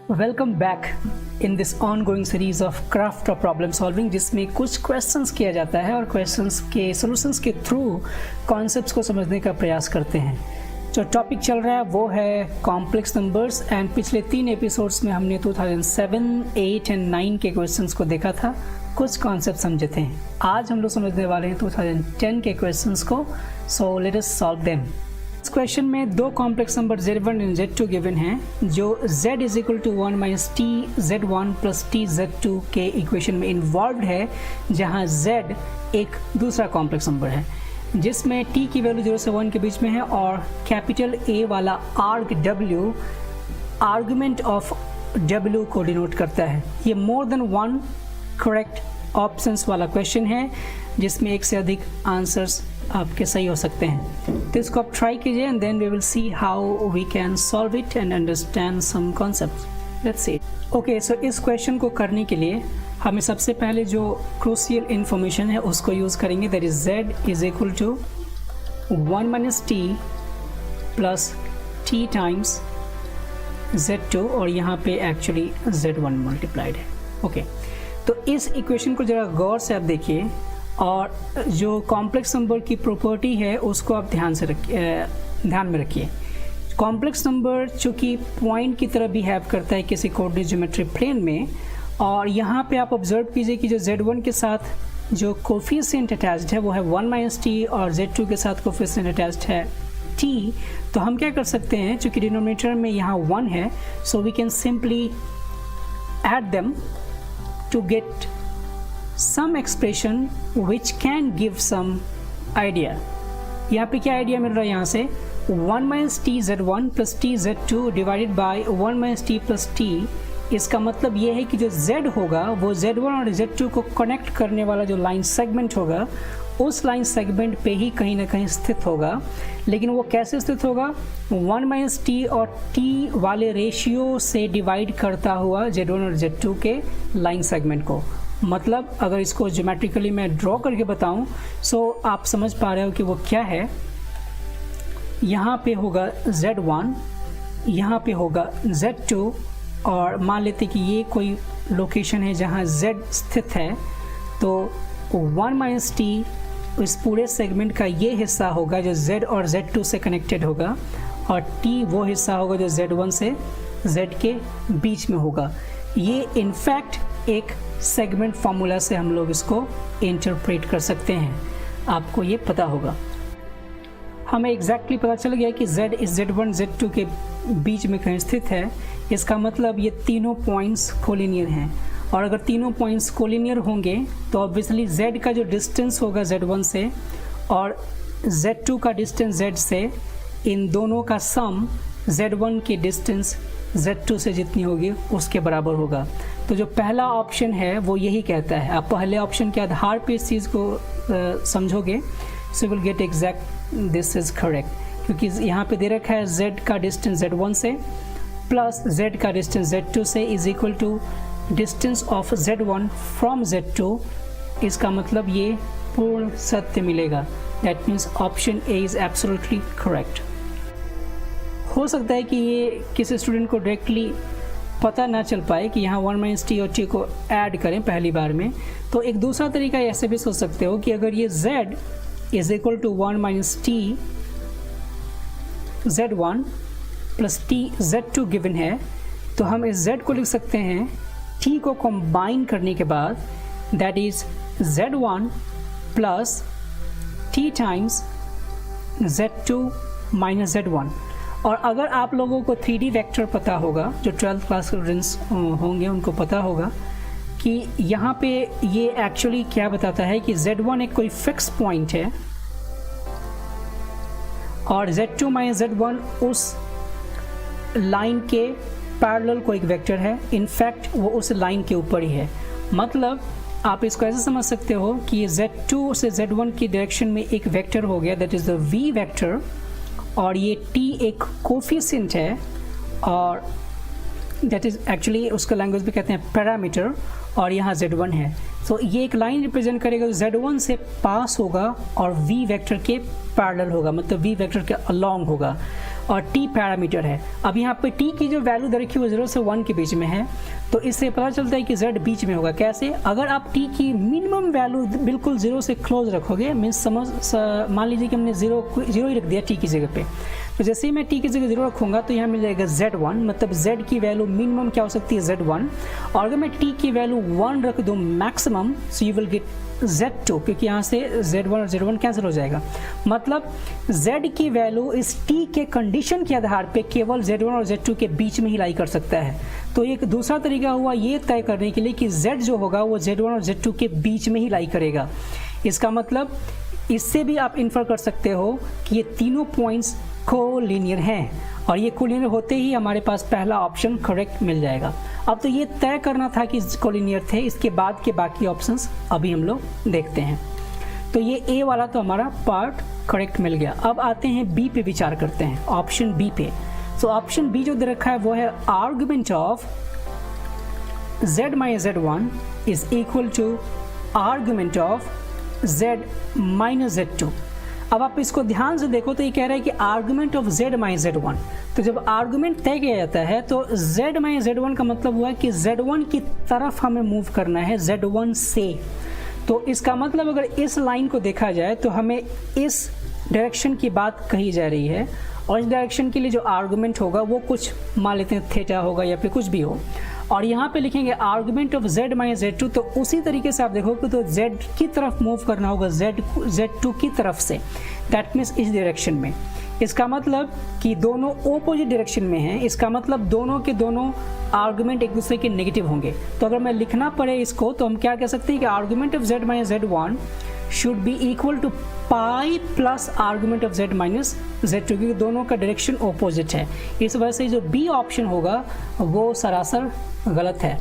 Welcome back in this ongoing series of craft of problem solving, जिसमें कुछ questions किया जाता है और क्वेश्चंस के सॉल्यूशंस के थ्रू कॉन्सेप्ट्स को समझने का प्रयास करते हैं। जो टॉपिक चल रहा है वो है कॉम्प्लेक्स नंबर्स एंड पिछले 3 एपिसोड्स में हमने 2007, 8 एंड 9 के क्वेश्चंस को देखा था, कुछ कॉन्सेप्ट समझे थे। आज हम लोग समझने वाले हैं 2010 के क्वेश्चंस को। So let us solve them. इस क्वेश्चन में दो complex number Z1 and Z2 given हैं, जो Z is equal to 1 minus T Z1 plus T Z2 के इक्वेशन में इन्वॉल्व है, जहां Z एक दूसरा कॉम्प्लेक्स नंबर है जिसमें t की वैल्यू 0 से 1 के बीच में है और कैपिटल A वाला आर्ग W आर्गुमेंट ऑफ W को डिनोट करता है। ये more than one correct options वाला क्वेश्चन है जिसमें एक से अधिक आंसर्स आपके सही हो सकते हैं। तो इसको आप ट्राई कीजिए and then we will see how we can solve it and understand some concepts. Let's see. Okay, so इस क्वेश्चन को करने के लिए हमें सबसे पहले जो क्रूशियल इंफॉर्मेशन है उसको यूज़ करेंगे। That is Z is equal to 1 minus T plus T times Z2 और यहाँ पे एक्चुअली Z1 मल्टीप्लाइड है। ओके, तो इस इक्वेशन को ज़रा गौर से आप देखिए और जो कॉम्प्लेक्स नंबर की प्रॉपर्टी है उसको आप ध्यान में रखिए। कॉम्प्लेक्स नंबर चूँकि पॉइंट की तरह बिहेव करता है किसी कोऑर्डिनेट ज्योमेट्री प्लेन में, और यहाँ पे आप ऑब्जर्व कीजिए कि जो Z1 के साथ जो कोफिशिएंट अटैच्ड है वो है 1 माइनस टी और Z2 के साथ कोफिशिएंट अटैच्ड है t। तो हम क्या कर सकते हैं, चूँकि डिनोमिनेटर में यहाँ 1 है, so we can simply add them to get some expression which can give some idea। यहाँ पे क्या आइडिया मिल रहा है यहाँ से 1 minus T Z1 plus T Z2 divided by 1 minus T plus T. इसका मतलब ये है कि जो Z होगा वो Z1 और Z2 को कनेक्ट करने वाला जो लाइन सेगमेंट होगा उस लाइन सेगमेंट पे ही कहीं ना कहीं स्थित होगा। लेकिन वो कैसे स्थित होगा, 1 माइनस टी और t वाले रेशियो से डिवाइड करता हुआ Z1 और Z2 के लाइन सेगमेंट को। मतलब अगर इसको ज्योमेट्रिकली मैं ड्रॉ करके बताऊं सो आप समझ पा रहे हो कि वो क्या है। यहाँ पे होगा Z1, यहाँ पे होगा Z2 और मान लेते कि ये कोई लोकेशन है जहाँ Z स्थित है, तो 1 माइनस टी इस पूरे सेगमेंट का ये हिस्सा होगा जो Z और Z2 से कनेक्टेड होगा और t वो हिस्सा होगा जो Z1 से Z के बीच में होगा। ये इनफैक्ट एक सेगमेंट फार्मूला से हम लोग इसको इंटरप्रेट कर सकते हैं, आपको ये पता होगा। हमें एग्जैक्टली पता चल गया कि Z इस Z1 Z2 के बीच में कहीं स्थित है। इसका मतलब ये तीनों पॉइंट्स कोलिनियर हैं और अगर तीनों पॉइंट्स कोलिनियर होंगे तो ऑब्वियसली Z का जो डिस्टेंस होगा Z1 से और Z2 का डिस्टेंस Z से, इन दोनों का सम Z1 की डिस्टेंस Z2 से जितनी होगी उसके बराबर होगा। तो जो पहला ऑप्शन है वो यही कहता है। आप पहले ऑप्शन के आधार पे इस चीज़ को समझोगे, so will get exact this is correct, क्योंकि यहाँ पे दे रखा है Z का डिस्टेंस Z1 से प्लस Z का डिस्टेंस Z2 से is equal to distance of Z1 from Z2। इसका मतलब ये पूर्ण सत्य मिलेगा। That means option A is absolutely correct. हो सकता है कि ये किसी स्टूडेंट को डायरेक्टली पता ना चल पाए कि यहाँ 1 माइनस टी और टी को ऐड करें पहली बार में, तो एक दूसरा तरीका ऐसे भी सोच सकते हो कि अगर ये Z is equal to 1 minus T Z1 plus T Z2 given है, तो हम इस Z को लिख सकते हैं t को कंबाइन करने के बाद, that is Z1 plus t times Z2 minus Z1। और अगर आप लोगों को 3D वेक्टर पता होगा, जो 12th क्लास के स्टूडेंट्स होंगे उनको पता होगा कि यहाँ पे ये एक्चुअली क्या बताता है कि Z1 एक कोई फिक्स पॉइंट है और Z2 माइनस Z1 उस लाइन के पैरेलल कोई एक वेक्टर है। इनफैक्ट वो उस लाइन के ऊपर ही है। मतलब आप इसको ऐसे समझ सकते हो कि Z2 से Z1 की डायरेक्शन में एक वेक्टर हो गया, that is the V vector, और ये t एक कोफिशिएंट है और दैट इज़ एक्चुअली उसका लैंग्वेज भी कहते हैं पैरामीटर, और यहाँ Z1 है। तो ये एक लाइन रिप्रेजेंट करेगा Z1 से पास होगा और V वेक्टर के पैरेलल होगा, मतलब V वेक्टर के अलॉन्ग होगा। और t पैरामीटर है। अब यहाँ पे t की जो वैल्यू दे रखी है वो 0 से 1 के बीच में है, तो इससे पता चलता है कि z बीच में होगा। कैसे? अगर आप t की मिनिमम वैल्यू बिल्कुल 0 से क्लोज रखोगे, मीन्स मान लीजिए कि हमने 0 ही रख दिया t की जगह पे, तो जैसे ही मैं t की जगह 0 रखूँगा तो यहाँ मिल जाएगा z1, मतलब z की वैल्यू मिनिमम क्या हो सकती है z1, और अगर मैं t की वैल्यू 1 रख दूँ maximum, so you will gate z2, क्योंकि यहाँ से z1 और z1 कैंसिल हो जाएगा। मतलब z की वैल्यू इस t के कंडीशन के आधार पे केवल z1 और z2 के बीच में ही लाई कर सकता है। तो एक दूसरा तरीका हुआ ये तय करने के लिए कि z जो होगा वो z1 और z2 के बीच में ही लाई करेगा। इसका मतलब इससे भी आप इन्फर कर सकते हो कि ये तीनों पॉइंट्स कोलिनियर हैं, और ये कोलिनियर होते ही हमारे पास पहला ऑप्शन करेक्ट मिल जाएगा। अब तो ये तय करना था कि कोलिनियर थे, इसके बाद के बाकी ऑप्शंस अभी हम लोग देखते हैं। तो ये ए वाला तो हमारा पार्ट करेक्ट मिल गया। अब आते हैं बी पे विचार करते हैं, ऑप्शन बी पे। सो ऑप्शन बी जो दे रखा है वो है argument of z minus z1 is equal to argument of z minus z2। अब आप इसको ध्यान से देखो तो ये कह रहा है कि argument of z minus z1। तो जब आर्गुमेंट तय किया जाता है तो z माइनस z1 का मतलब हुआ कि z1 की तरफ हमें मूव करना है, z1 से। तो इसका मतलब अगर इस लाइन को देखा जाए तो हमें इस डायरेक्शन की बात कही जा रही है, और इस डायरेक्शन के लिए जो आर्गुमेंट होगा वो कुछ मान लेते हैं थीटा होगा या फिर कुछ भी हो, और यहाँ पे लिखेंगे argument of z minus z2। तो उसी तरीके से आप देखोगे तो z की तरफ मूव करना होगा, z2 की तरफ से, दैट मीन्स इस डायरेक्शन में। इसका मतलब कि दोनों ओपोजिट डायरेक्शन में हैं, इसका मतलब दोनों के दोनों आर्गुमेंट एक दूसरे के नेगेटिव होंगे। तो अगर मैं लिखना पड़े इसको तो हम क्या कह सकते हैं कि argument of z minus z1 should be equal to pi plus argument of z minus z2, क्योंकि दोनों का डायरेक्शन ओपोजिट है। इस वजह से जो बी ऑप्शन होगा वो सरासर गलत है,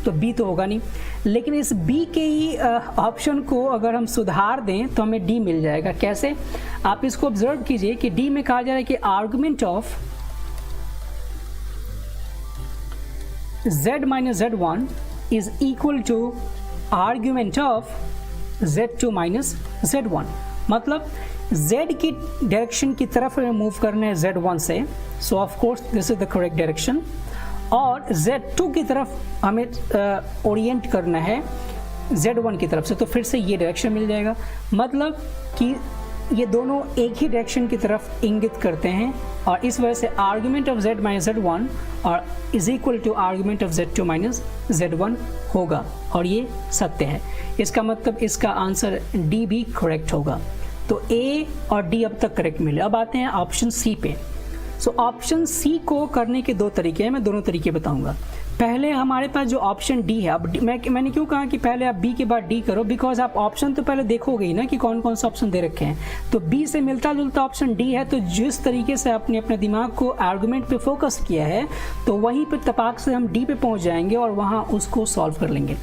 तो बी तो होगा नहीं। लेकिन इस बी के ही ऑप्शन को अगर हम सुधार दें तो हमें डी मिल जाएगा। कैसे? आप इसको ऑब्जर्व कीजिए कि डी में कहा जा रहा है कि argument of z minus z1 is equal to argument of z2 minus z1। मतलब z की डायरेक्शन की तरफ हमें मूव करना है z1 से, सो of course this is the correct direction, और z2 की तरफ हमें ओरिएंट करना है z1 की तरफ से, तो फिर से ये डायरेक्शन मिल जाएगा। मतलब कि ये दोनों एक ही डायरेक्शन की तरफ इंगित करते हैं, और इस वजह से argument of z minus z1 और is equal to argument of z2 minus z1 होगा, और ये सत्य है। इसका मतलब इसका आंसर डी भी करेक्ट होगा। तो ए और डी अब तक करेक्ट मिले। अब आते हैं ऑप्शन सी पे। सो ऑप्शन सी को करने के दो तरीके हैं, मैं दोनों तरीके बताऊंगा। पहले हमारे पास जो ऑप्शन डी है, अब मैंने क्यों कहा कि पहले आप बी के बाद डी करो, बिकॉज आप ऑप्शन तो पहले देखोगे ही ना कि कौन कौन सा ऑप्शन दे रखे हैं। तो बी से मिलता जुलता ऑप्शन डी है, तो जिस तरीके से आपने अपने दिमाग को आर्गुमेंट पे फोकस किया है तो वहीं पर तपाक से हम डी पे पहुंच जाएंगे और वहाँ उसको सॉल्व कर लेंगे।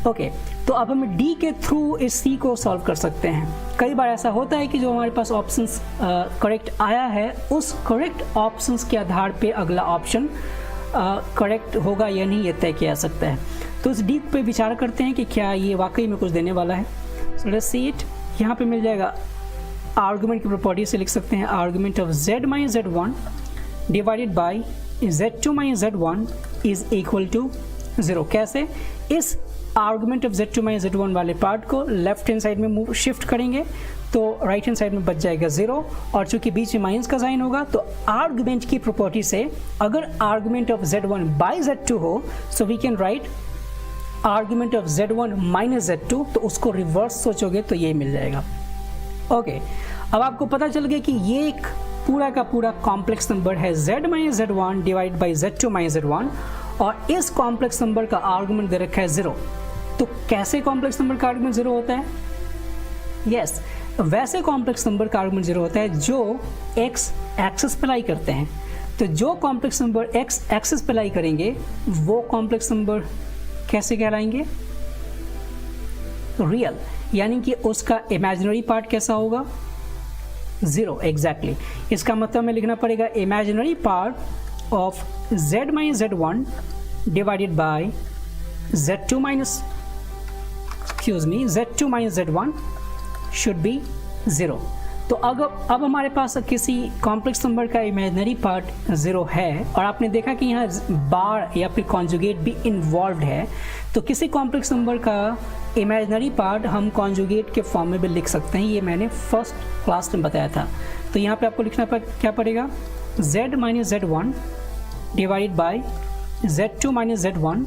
ओके, तो अब हम डी के थ्रू इस सी को सॉल्व कर सकते हैं। कई बार ऐसा होता है कि जो हमारे पास ऑप्शंस करेक्ट आया है उस करेक्ट ऑप्शंस के आधार पे अगला ऑप्शन करेक्ट होगा या नहीं ये तय किया जा सकता है। तो इस डी पे विचार करते हैं कि क्या ये वाकई में कुछ देने वाला है। So let's see it. यहाँ पे मिल जाएगा आर्गुमेंट की प्रॉपर्टी से लिख सकते हैं argument of z minus z1 divided by z2 minus z1 is equal to 0। कैसे? इस argument of z2 minus z1 वाले पार्ट को लेफ्ट हैंड साइड में मूव शिफ्ट करेंगे तो राइट हैंड साइड में बच जाएगा 0, और चूंकि बीच में माइनस का साइन होगा तो आर्गुमेंट की प्रॉपर्टी से अगर argument of z1 by z2 हो so we can write argument of z1 minus z2, तो उसको रिवर्स सोचोगे तो ये मिल जाएगा। ओके, अब आपको पता चल गया कि ये एक पूरा का पूरा कॉम्प्लेक्स नंबर है z minus z1 divide by z2 minus z1, और इस कॉम्प्लेक्स नंबर का आर्गुमेंट दे रखा है 0। तो कैसे कॉम्प्लेक्स नंबर का आर्गुमेंट 0 होता है? यस, वैसे कॉम्प्लेक्स नंबर का आर्गुमेंट 0 होता है जो x एक्सिस पे लाई करते हैं। तो जो कॉम्प्लेक्स नंबर x एक्सिस पे लाई करेंगे वो कॉम्प्लेक्स नंबर कैसे कहलाएंगे? रियल, यानी कि उसका इमेजिनरी पार्ट कैसा होगा? 0। एग्जैक्टली। इसका मतलब हमें लिखना पड़ेगा imaginary part of z minus z1 divided by z2 minus z2 minus z1 should B 0। तो तो अब हमारे पास किसी कॉम्प्लेक्स नंबर का इमेजिनरी पार्ट 0 है और आपने देखा कि यहाँ बार या फिर कॉन्जुगेट भी इन्वॉल्व्ड है, तो किसी कॉम्प्लेक्स नंबर का इमेजिनरी पार्ट हम कॉन्जुगेट के फॉर्म में भी लिख सकते हैं। ये मैंने फर्स्ट क्लास में बताया था। तो यहाँ पे आपको लिखना क्या पड़ेगा, z minus z1 divide by z2 minus z1।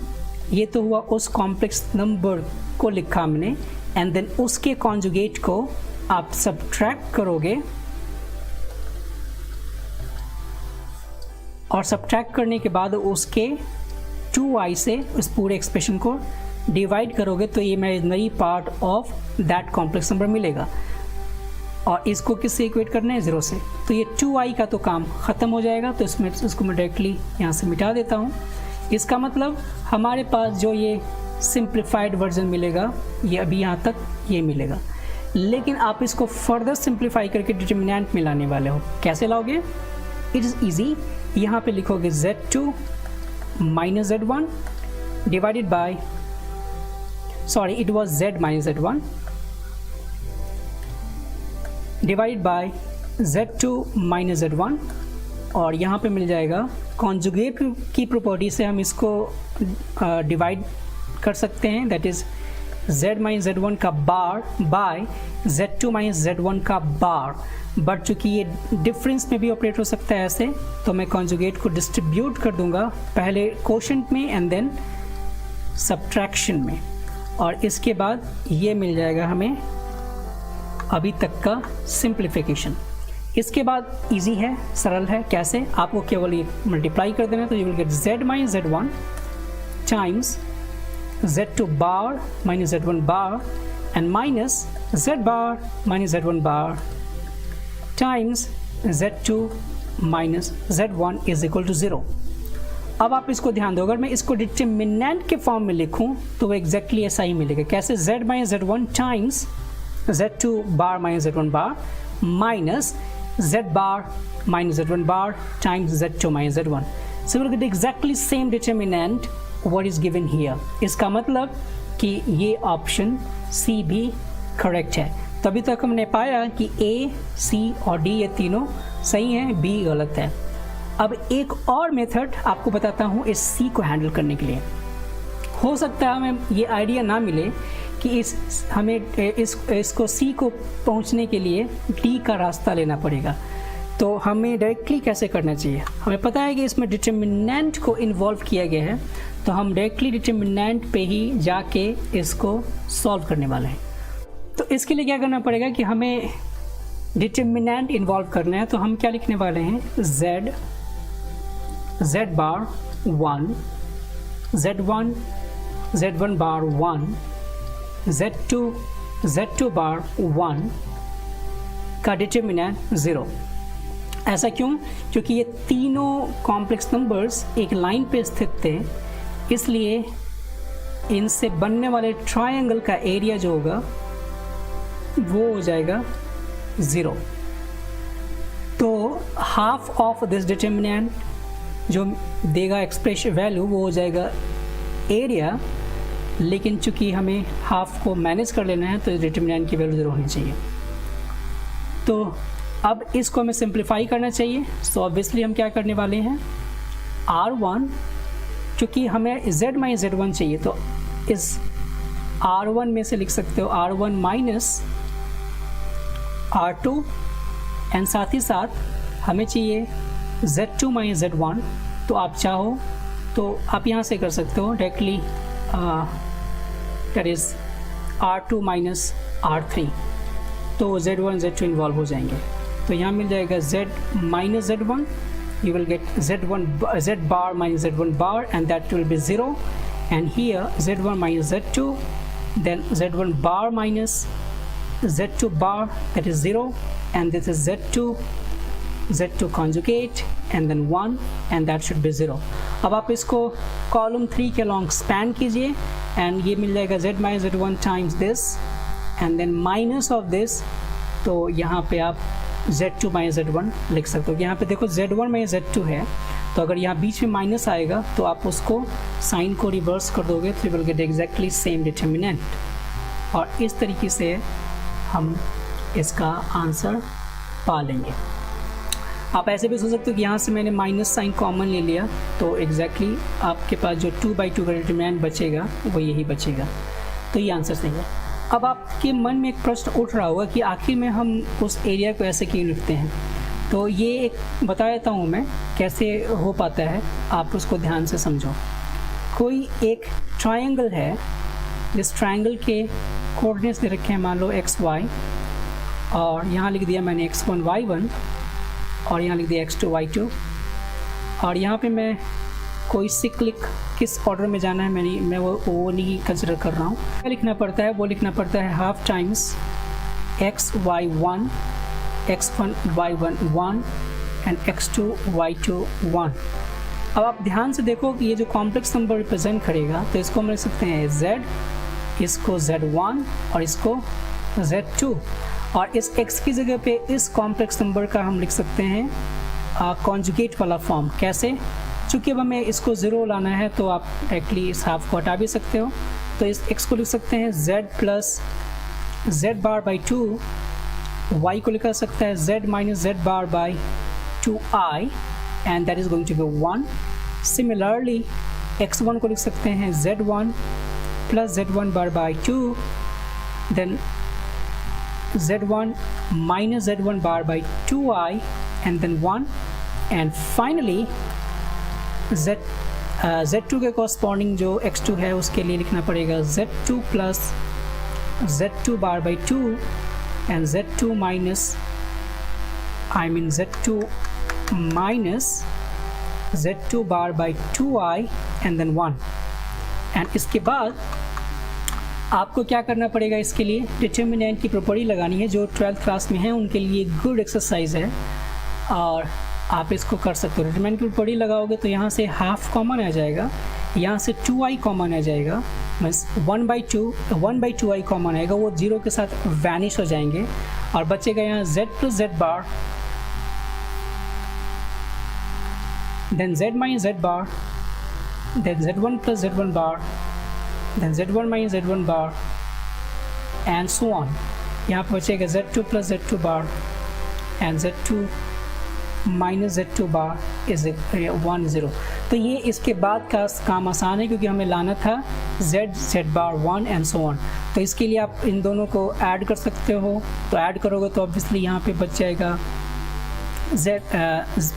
ये तो हुआ उस कॉम्प्लेक्स नंबर को लिखा हमने, एंड देन उसके कॉन्जुगेट को आप सब्ट्रैक्ट करोगे और सब्ट्रैक्ट करने के बाद उसके 2i से उस पूरे एक्सप्रेशन को डिवाइड करोगे तो ये imaginary part of that complex number मिलेगा। और इसको किससे इक्वेट करना है, 0 से। तो ये 2i का तो काम ख़त्म हो जाएगा, तो इसको मैं डायरेक्टली यहाँ से मिटा देता हूँ। इसका मतलब हमारे पास जो ये सिंप्लीफाइड वर्जन मिलेगा, ये अभी यहाँ तक ये मिलेगा, लेकिन आप इसको फर्दर सिंप्लीफाई करके डिटर्मिनेंट में लाने वाले हो। कैसे लाओगे, इट इज़ ईजी। यहाँ पे लिखोगे z2 minus z1 divided by, sorry it was z minus z1 divided by z2 minus z1, और यहाँ पे मिल जाएगा कॉन्जुगेट की प्रॉपर्टी से हम इसको डिवाइड कर सकते हैं, that is z minus z1 का बार बाय z2 माइनस z1 का बार। बट चूँकि ये डिफरेंस में भी ऑपरेट हो सकता है ऐसे, तो मैं कॉन्जुगेट को डिस्ट्रीब्यूट कर दूंगा पहले कोशेंट में एंड देन सब्ट्रैक्शन में, और इसके बाद ये मिल जाएगा हमें अभी तक का सिंप्लीफिकेशन। इसके बाद इजी है, सरल है। कैसे, आपको केवल ये मल्टीप्लाई कर देना, तो you will gate z minus z1 times z2 bar minus z1 bar and minus z bar minus z1 bar times z2 minus z1 is equal to 0। अब आप इसको ध्यान दो, अगर मैं इसको डिटर्मिनेंट के फॉर्म में लिखूं तो वो एग्जैक्टली ऐसा ही मिलेगा। कैसे, z minus z1 times z2 बार माइनस z1 बार माइनस z बार माइनस z1 बार times z2 minus z1। So we'll get exactly same determinant what is given here। इसका मतलब कि ये ऑप्शन सी भी करेक्ट है। तभी तक हमने पाया कि ए, सी और डी ये तीनों सही हैं, बी गलत है। अब एक और मेथड आपको बताता हूँ इस सी को हैंडल करने के लिए। हो सकता है हमें ये आइडिया ना मिले कि हमें इसको सी को पहुँचने के लिए डी का रास्ता लेना पड़ेगा, तो हमें डायरेक्टली कैसे करना चाहिए। हमें पता है कि इसमें डिटर्मिनेंट को इन्वॉल्व किया गया है, तो हम डायरेक्टली डिटर्मिनेंट पे ही जाके इसको सॉल्व करने वाले हैं। तो इसके लिए क्या करना पड़ेगा कि हमें डिटर्मिनेंट इन्वॉल्व करना है, तो हम क्या लिखने वाले हैं, z बार 1, z1 बार 1, z2 बार 1 का डिटर्मिनेंट 0। ऐसा क्यों, क्योंकि ये तीनों कॉम्प्लेक्स नंबर्स एक लाइन पे स्थित थे, इसलिए इनसे बनने वाले ट्रायंगल का एरिया जो होगा वो हो जाएगा 0। तो हाफ ऑफ दिस डिटर्मिनेंट जो देगा एक्सप्रेशन वैल्यू वो हो जाएगा एरिया, लेकिन चूंकि हमें हाफ को मैनेज कर लेना है तो इस डिटर्मिनेंट की वैल्यू 0 होनी चाहिए। तो अब इसको हमें सिंप्लीफाई करना चाहिए, सो ऑब्वियसली हम क्या करने वाले हैं, R1, क्योंकि हमें z माइनस z1 चाहिए तो इस R1 में से लिख सकते हो R1 माइनस R2, एंड साथ ही साथ हमें चाहिए z2 माइनस z1, तो आप चाहो तो आप यहाँ से कर सकते हो directly, that is R2 minus R3, तो z1 z2 इन्वॉल्व हो जाएंगे। तो यहाँ मिल जाएगा z minus z1, you will get z bar minus z1 bar and that will be 0, and here z1 minus z2, then z1 bar minus z2 bar, that is 0, and this is z2 conjugate and then 1, and that should be 0। अब आप इसको column 3 के along span कीजिए and ये मिल जाएगा z minus z1 times this and then minus of this, तो यहाँ पे आप z2 माइनस z1 लिख सकते हो। यहाँ पे देखो z1 माइनस z2 है, तो अगर यहाँ बीच में माइनस आएगा तो आप उसको साइन को रिवर्स कर दोगे तो you will gate exactly same determinant, और इस तरीके से हम इसका आंसर पा लेंगे। आप ऐसे भी सोच सकते हो कि यहाँ से मैंने माइनस साइन कॉमन ले लिया, तो एग्जैक्टली आपके पास जो 2/2 का डिटरमिनेंट बचेगा वो यही बचेगा। तो ये आंसर सही है। अब आपके मन में एक प्रश्न उठ रहा होगा कि आखिर में हम उस एरिया को ऐसे क्यों लिखते हैं। तो ये एक बता देता हूँ मैं कैसे हो पाता है, आप उसको ध्यान से समझो। कोई एक ट्रायंगल है, जिस ट्रायंगल के कोऑर्डिनेट्स दे रखे हैं मान लो XY, और यहाँ लिख दिया मैंने X1 Y1 और यहाँ लिख दिया X2 Y2, और यहाँ पे मैं कोई सिक्लिक किस ऑर्डर में जाना है मैं वो नहीं कंसिडर कर रहा हूँ। क्या लिखना पड़ता है, वो लिखना पड़ता है half times XY1 X1 Y1 1 and X2 Y2 1। अब आप ध्यान से देखो कि ये जो कॉम्प्लेक्स नंबर रिप्रेजेंट करेगा, तो इसको हम लिख सकते हैं Z, इसको Z1 और इसको Z2, और इस x की जगह पे इस कॉम्प्लेक्स नंबर का हम लिख सकते हैं कॉन्जुगेट वाला फॉर्म। कैसे? चूँकि अब हमें इसको ज़ीरो लाना है तो आप डायरेक्टली इस हाफ को हटा भी सकते हो। तो इस x को लिख सकते हैं z plus z bar by 2, y को लिखा सकता है z minus z bar by 2i and that is going to be 1। Similarly x1 को लिख सकते हैं z1 plus z1 bar by 2, then z1 minus z1 bar by 2i and then 1, and finally z2 के corresponding जो x2 है उसके लिए लिखना पड़ेगा z2 plus z2 bar by 2 and z2 minus z2 minus z2 bar by 2i and then 1। And इसके बाद आपको क्या करना पड़ेगा, इसके लिए डिटर्मिनेंट की प्रॉपर्टी लगानी है। जो 12th क्लास में है उनके लिए गुड एक्सरसाइज है और आप इसको कर सकते हो। डिटर्मिनेंट की प्रॉपर्टी लगाओगे तो यहाँ से हाफ कॉमन आ जाएगा, यहाँ से 2i कॉमन आ जाएगा, मीन्स 1/2i कॉमन आएगा, वो 0 के साथ वैनिश हो जाएंगे और बचेगा यहाँ z plus z bar, then z minus z bar, then z1 plus z1 bar, then z1 minus z1 bar and so on। यहाँ पर बचेगा z2 plus z2 bar and z2 minus z2 bar is 1 0। तो ये इसके बाद का काम आसान है क्योंकि हमें लाना था z bar 1 and so on। तो इसके लिए आप इन दोनों को ऐड कर सकते हो, तो ऐड करोगे तो ऑब्वियसली यहाँ पे बच जाएगा z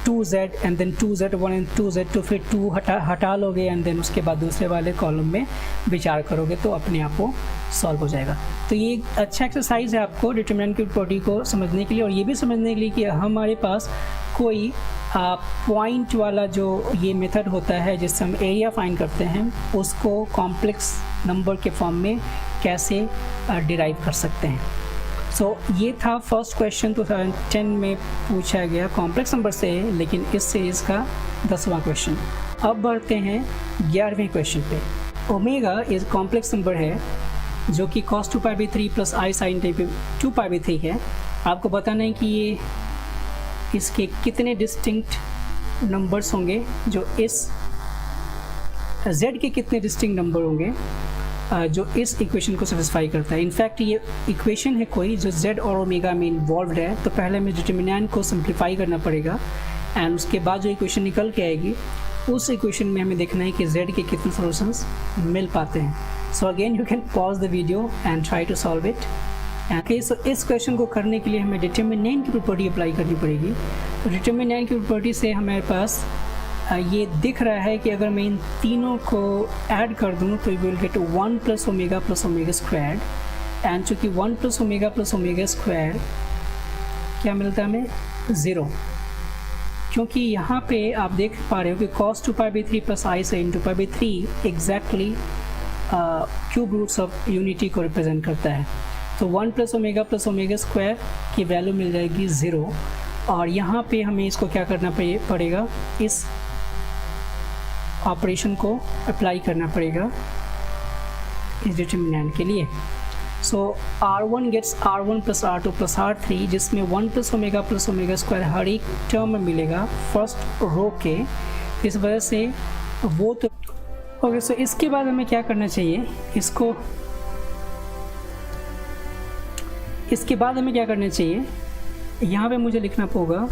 2z and then 2z1 and 2z2, फिर 2 हटा लोगे एंड देन उसके बाद दूसरे वाले कॉलम में विचार करोगे तो अपने आप वो सॉल्व हो जाएगा। तो ये एक अच्छा एक्सरसाइज है आपको डिटरमिनेंट की प्रॉपर्टी को समझने के लिए और ये भी समझने के लिए कि हमारे पास कोई पॉइंट वाला जो ये मेथड होता है जिससे हम एरिया फाइंड करते हैं उसको कॉम्प्लेक्स नंबर के फॉर्म में कैसे डिराइव कर सकते हैं। सो ये था फर्स्ट क्वेश्चन 2010 में पूछा गया कॉम्प्लेक्स नंबर से, लेकिन इस सीरीज़ का 10वां क्वेश्चन। अब बढ़ते हैं 11वें क्वेश्चन पे। ओमेगा एक कॉम्प्लेक्स नंबर है जो कि cos 2π/3 प्लस i sin 2π/3 है। आपको बताना है कि ये इसके कितने डिस्टिंक्ट नंबर्स होंगे, जो इस z के कितने डिस्टिंक्ट नंबर होंगे जो इस इक्वेशन को सेटिस्फाई करता है। इनफैक्ट ये इक्वेशन है कोई जो z और ओमेगा में इन्वॉल्व्ड है, तो पहले हमें डिटर्मिनेंट को सिंप्लीफाई करना पड़ेगा एंड उसके बाद जो इक्वेशन निकल के आएगी उस इक्वेशन में हमें देखना है कि z के कितने सॉल्यूशंस मिल पाते हैं। So again you can pause the video and try to solve it. Okay, so इस क्वेश्चन को करने के लिए हमें डिटर्मिनेंट की प्रॉपर्टी अप्लाई करनी पड़ेगी। तो डिटर्मिनेंट की प्रॉपर्टी से हमारे पास ये दिख रहा है कि अगर मैं इन तीनों को ऐड कर दूँ तो you will gate 1 plus omega square, and चूँकि 1 प्लस ओमेगा स्क्वायर क्या मिलता है हमें 0, क्योंकि यहाँ पे आप देख पा रहे हो कि cos 2π/3 plus i sin 2π/3 exactly cube roots of unity को रिप्रेजेंट करता है। तो 1 प्लस ओमेगा स्क्वायर की वैल्यू मिल जाएगी 0, और यहाँ पे हमें इसको क्या करना पड़ेगा, इस ऑपरेशन को अप्लाई करना पड़ेगा इस डिटर्मिनेंट के लिए। सो r1 gets r1 plus r2 plus r3, जिसमें 1 प्लस ओमेगा स्क्वायर हर एक टर्म में मिलेगा फर्स्ट रो के, इस वजह से वो तो ओके। सो इसके बाद हमें क्या करना चाहिए, इसके बाद हमें क्या करना चाहिए, यहाँ पे मुझे लिखना होगा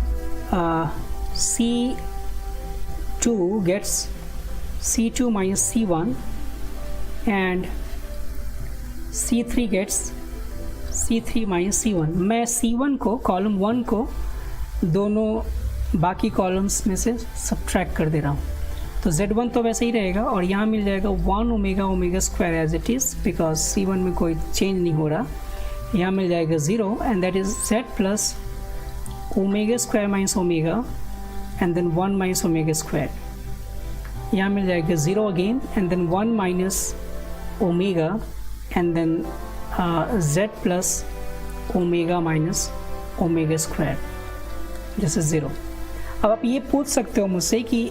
C2 gets C2 minus C1 and C3 gets C3 minus C1। मैं C1 को कॉलम 1 को दोनों बाकी कॉलम्स में से सब्ट्रैक्ट कर दे रहा हूँ। तो Z1 तो वैसे ही रहेगा और यहाँ मिल जाएगा 1 omega omega square as it is, because C1 में कोई चेंज नहीं हो रहा। यहाँ मिल जाएगा 0 and that is Z plus omega square minus omega and then 1 minus omega square. यहाँ मिल जाएगा 0 again and then 1 minus omega and then Z plus omega minus omega square, this is 0। अब आप ये पूछ सकते हो मुझसे कि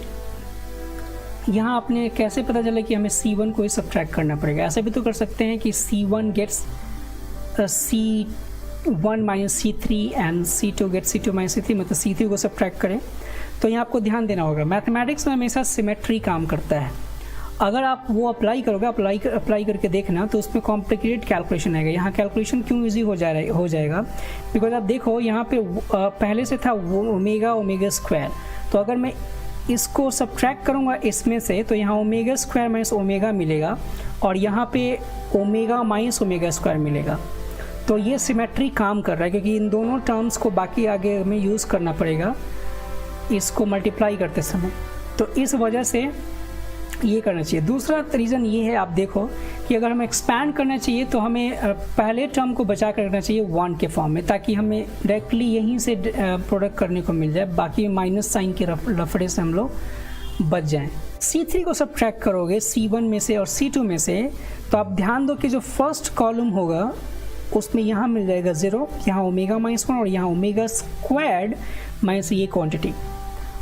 यहाँ आपने कैसे पता चला कि हमें C1 को ही सब्ट्रैक्ट करना पड़ेगा। ऐसे भी तो कर सकते हैं कि C1 gets C1 minus C3 and C2 gets C2 minus C3, मतलब C3 को सब्ट्रैक्ट करें। तो यहाँ आपको ध्यान देना होगा, मैथमेटिक्स में हमेशा सिमेट्री काम करता है। अगर आप वो अप्लाई करोगे, अप्लाई करके देखना, तो उसमें कॉम्प्लिकेटेड कैलकुलेशन आएगा। यहाँ कैलकुलेशन क्यों ईजी हो जाएगा बिकॉज आप देखो यहाँ पे पहले से था ओमेगा ओमेगा स्क्वायर, तो अगर मैं इसको सब्ट्रैक्ट करूँगा इसमें से, तो यहाँ ओमेगा स्क्वायर माइनस ओमेगा मिलेगा और यहाँ पे ओमेगा माइनस ओमेगा स्क्वायर मिलेगा। तो ये सिमेट्री काम कर रहा है क्योंकि इन दोनों टर्म्स को बाकी आगे हमें यूज़ करना पड़ेगा इसको मल्टीप्लाई करते समय, तो इस वजह से ये करना चाहिए। दूसरा रीज़न ये है, आप देखो कि अगर हमें एक्सपैंड करना चाहिए तो हमें पहले टर्म को बचा कर रखना चाहिए 1 के फॉर्म में, ताकि हमें डायरेक्टली यहीं से प्रोडक्ट करने को मिल जाए, बाकी माइनस साइन के लफड़े से हम लोग बच जाएं। C3 को सब्ट्रैक्ट करोगे C1 में से और C2 में से, तो आप ध्यान दो कि जो फर्स्ट कॉलम होगा उसमें यहाँ मिल जाएगा 0, यहाँ ओमेगा माइनस 1 और यहाँ ओमेगा स्क्वायर्ड माइनस ये क्वांटिटी,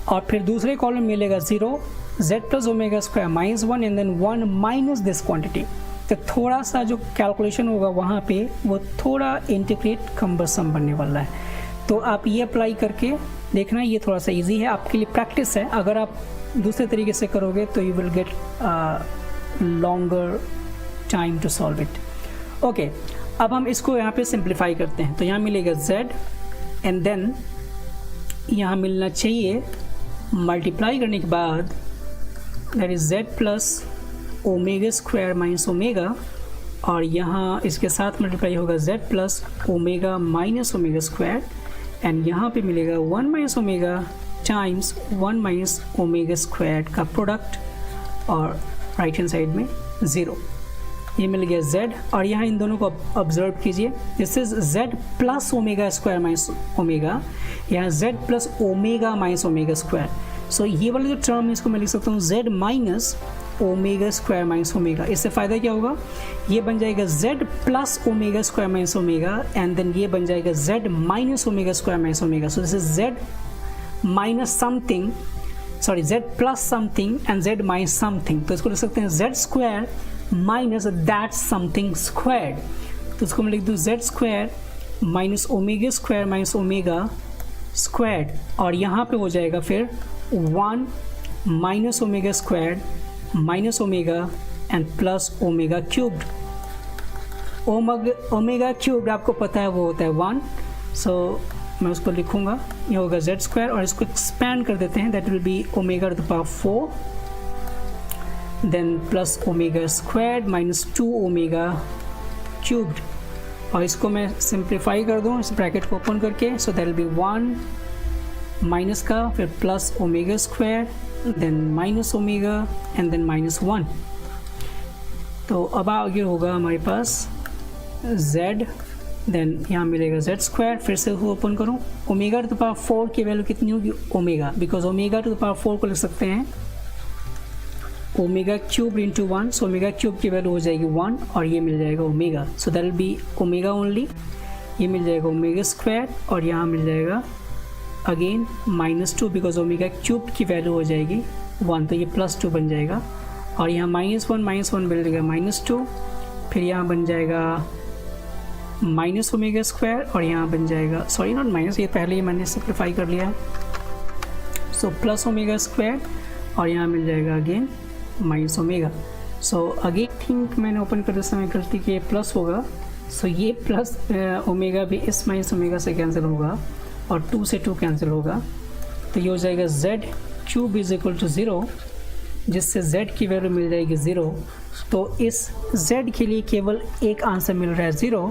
और फिर दूसरे कॉलम मिलेगा 0 Z plus omega square minus 1 and then 1 minus this quantity. तो थोड़ा सा जो कैलकुलेशन होगा वहाँ पे वो थोड़ा इंटीग्रेट कम्बरसम बनने वाला है। तो आप ये अप्लाई करके देखना, ये थोड़ा सा इजी है, आपके लिए प्रैक्टिस है। अगर आप दूसरे तरीके से करोगे तो you will get longer time to solve it. Okay, अब हम इसको यहाँ पे सिंप्लीफाई करते हैं। तो यहाँ मिलेगा Z एंड देन यहाँ मिलना चाहिए मल्टीप्लाई करने के बाद that is Z plus omega square minus omega, और यहाँ इसके साथ मल्टीप्लाई होगा Z plus omega minus omega square, and यहाँ पे मिलेगा 1 minus omega times 1 minus omega square का प्रोडक्ट, और राइट हैंड साइड में 0। ये मिल गया Z, और यहाँ इन दोनों को ऑब्जर्व कीजिए, this is Z plus omega square minus omega, यहाँ Z plus omega minus omega square. So ये वाला जो टर्म है इसको मैं लिख सकता हूँ Z minus omega square minus omega. इससे फ़ायदा क्या होगा, ये बन जाएगा Z plus omega square minus omega, and then ये बन जाएगा Z minus omega square minus omega. So this is Z minus something, sorry Z plus something and Z minus something. तो इसको लिख सकते हैं Z square minus that something squared. तो इसको मैं लिख दूँ Z square minus omega square minus omega squared, और यहाँ पे हो जाएगा फिर 1 minus omega squared minus omega and plus omega cubed. Omega cubed आपको पता है वो होता है 1, सो मैं उसको लिखूँगा, ये होगा Z स्क्वायर, और इसको एक्सपैंड कर देते हैं, that will be omega to the power 4 then plus omega squared minus 2 omega cubed, और इसको मैं सिंप्लीफाई कर दूँ इस ब्रैकेट को ओपन करके। So that will be 1 minus का फिर plus omega square then minus omega and then minus 1। तो अब आगे होगा हमारे पास Z, देन यहाँ मिलेगा Z स्क्वायर, फिर से ओपन करूँ, ओमेगा टू द पावर 4 की वैल्यू कितनी होगी omega, because omega to the power 4 को लिख सकते हैं omega cube into 1, so omega cube की वैल्यू हो जाएगी 1, और ये मिल जाएगा omega, so that will be omega only. ये मिल जाएगा ओमेगा स्क्वायर, और यहाँ मिल जाएगा अगेन -2 बिकॉज ओमेगा क्यूब की वैल्यू हो जाएगी 1, तो ये +2 बन जाएगा, और यहाँ -1 मिल जाएगा -2, फिर यहाँ बन जाएगा माइनस ओमेगा स्क्वायर, और यहाँ बन जाएगा सॉरी नॉट माइनस, ये पहले ही मैंने सिंप्लीफाई कर लिया है, सो प्लस ओमेगा स्क्वायर, और यहाँ मिल जाएगा again minus omega. So again think मैंने ओपन करते समय गलती की, प्लस होगा, सो ये प्लस ओमेगा भी इस माइनस ओमेगा से कैंसिल होगा, और 2 से 2 कैंसिल होगा, तो ये हो जाएगा z cube is equal to 0, जिससे z की वैल्यू मिल जाएगी 0। तो इस z के लिए केवल एक आंसर मिल रहा है 0,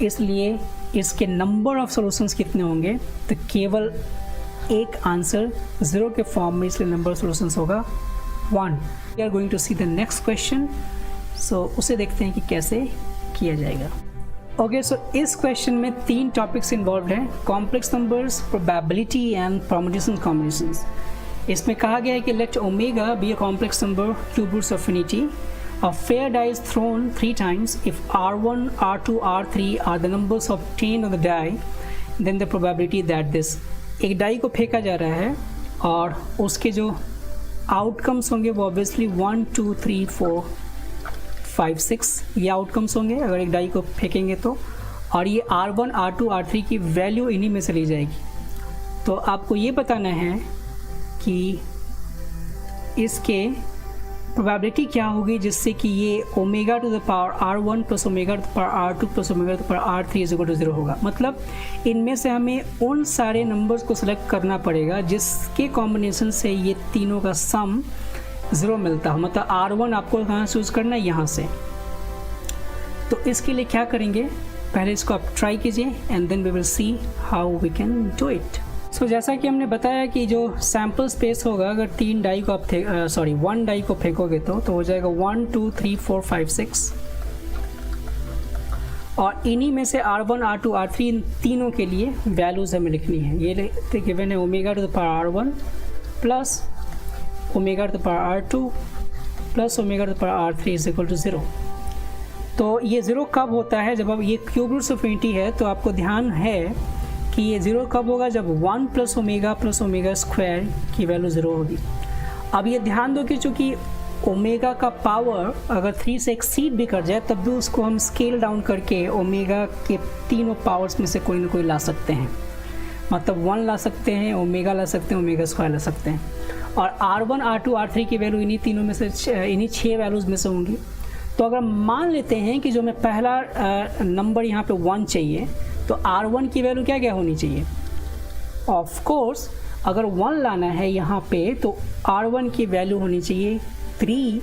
इसलिए इसके नंबर ऑफ सॉल्यूशंस कितने होंगे, तो केवल एक आंसर 0 के फॉर्म में, इसलिए नंबर ऑफ सॉल्यूशंस होगा 1। We are going to see the next question, so उसे देखते हैं कि कैसे किया जाएगा। ओके, सो इस क्वेश्चन में 3 टॉपिक्स इन्वॉल्व हैं, complex numbers, probability and permutation combinations. इसमें कहा गया है कि let omega be a complex number cube roots of infinity, a fair die is thrown 3 times. If R1, R2, R3 are the numbers obtained on the die, then the probability that this, एक die को फेंका जा रहा है और उसके जो outcomes होंगे वो ऑब्वियसली 1, 2, 3, 4, 5, 6 ये आउटकम्स होंगे अगर एक डाई को फेंकेंगे तो, और ये R1, R2, R3 की वैल्यू इन्हीं में चली जाएगी। तो आपको ये बताना है कि इसके प्रोबेबिलिटी क्या होगी जिससे कि ये omega to the power R1 plus omega to the power R2 plus omega to the power R3 is equal to 0 होगा। मतलब इनमें से हमें उन सारे नंबर्स को सिलेक्ट करना पड़ेगा जिसके कॉम्बिनेशन से ये तीनों का सम 0 मिलता हो। मतलब R1 आपको कहाँ से यूज़ करना है, यहाँ से। तो इसके लिए क्या करेंगे, पहले इसको आप ट्राई कीजिए and then we will see how we can do it. So जैसा कि हमने बताया कि जो सैम्पल स्पेस होगा, अगर 3 डाई को आप 1 डाई को फेंकोगे तो हो जाएगा 1, 2, 3, 4, 5, 6, और इन्हीं में से R1, R2, R3 इन तीनों के लिए वैल्यूज़ हमें लिखनी है। ये गिवन है omega to the power R1 plus omega to the power R2 plus omega to the power R3 is equal to 0। तो ये 0 कब होता है, जब अब ये क्यूब रूट्स ऑफ इन्फिनिटी है, तो आपको ध्यान है कि ये 0 कब होगा, जब 1 प्लस ओमेगा स्क्वायर की वैल्यू 0 होगी। अब ये ध्यान दो कि चूँकि ओमेगा का पावर अगर 3 से एक्सीड भी कर जाए तब भी उसको हम स्केल डाउन करके ओमेगा के तीनों पावर्स में से कोई ना कोई ला सकते हैं। मतलब 1 ला सकते हैं, ओमेगा ला सकते हैं, ओमेगा स्क्वायर ला सकते हैं। और R1, R2, R3 की वैल्यू इन्हीं तीनों में से, इन्हीं 6 वैल्यूज़ में से होंगी। तो अगर मान लेते हैं कि जो मैं पहला नंबर यहाँ पे 1 चाहिए, तो R1 की वैल्यू क्या क्या होनी चाहिए। ऑफ कोर्स अगर 1 लाना है यहाँ पे तो R1 की वैल्यू होनी चाहिए 3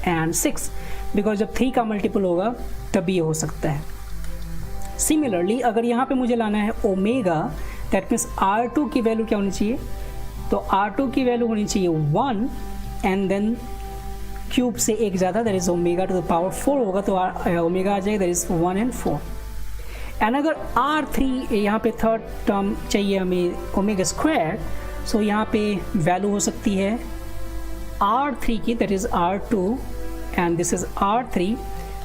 एंड 6, बिकॉज जब 3 का मल्टीपल होगा तभी ये हो सकता है। सिमिलरली अगर यहाँ पे मुझे लाना है ओमेगा, दैट मीन्स R2 की वैल्यू क्या होनी चाहिए, तो R2 की वैल्यू होनी चाहिए 1 एंड देन क्यूब से एक ज़्यादा, that is omega to the power 4 होगा, तो ओमेगा आ जाएगा दैट इज़ 1 एंड 4। एंड अगर R3 यहाँ पे थर्ड टर्म चाहिए हमें ओमेगा स्क्वायर, सो यहाँ पे वैल्यू हो सकती है R3 की, that is R2 and this is R3।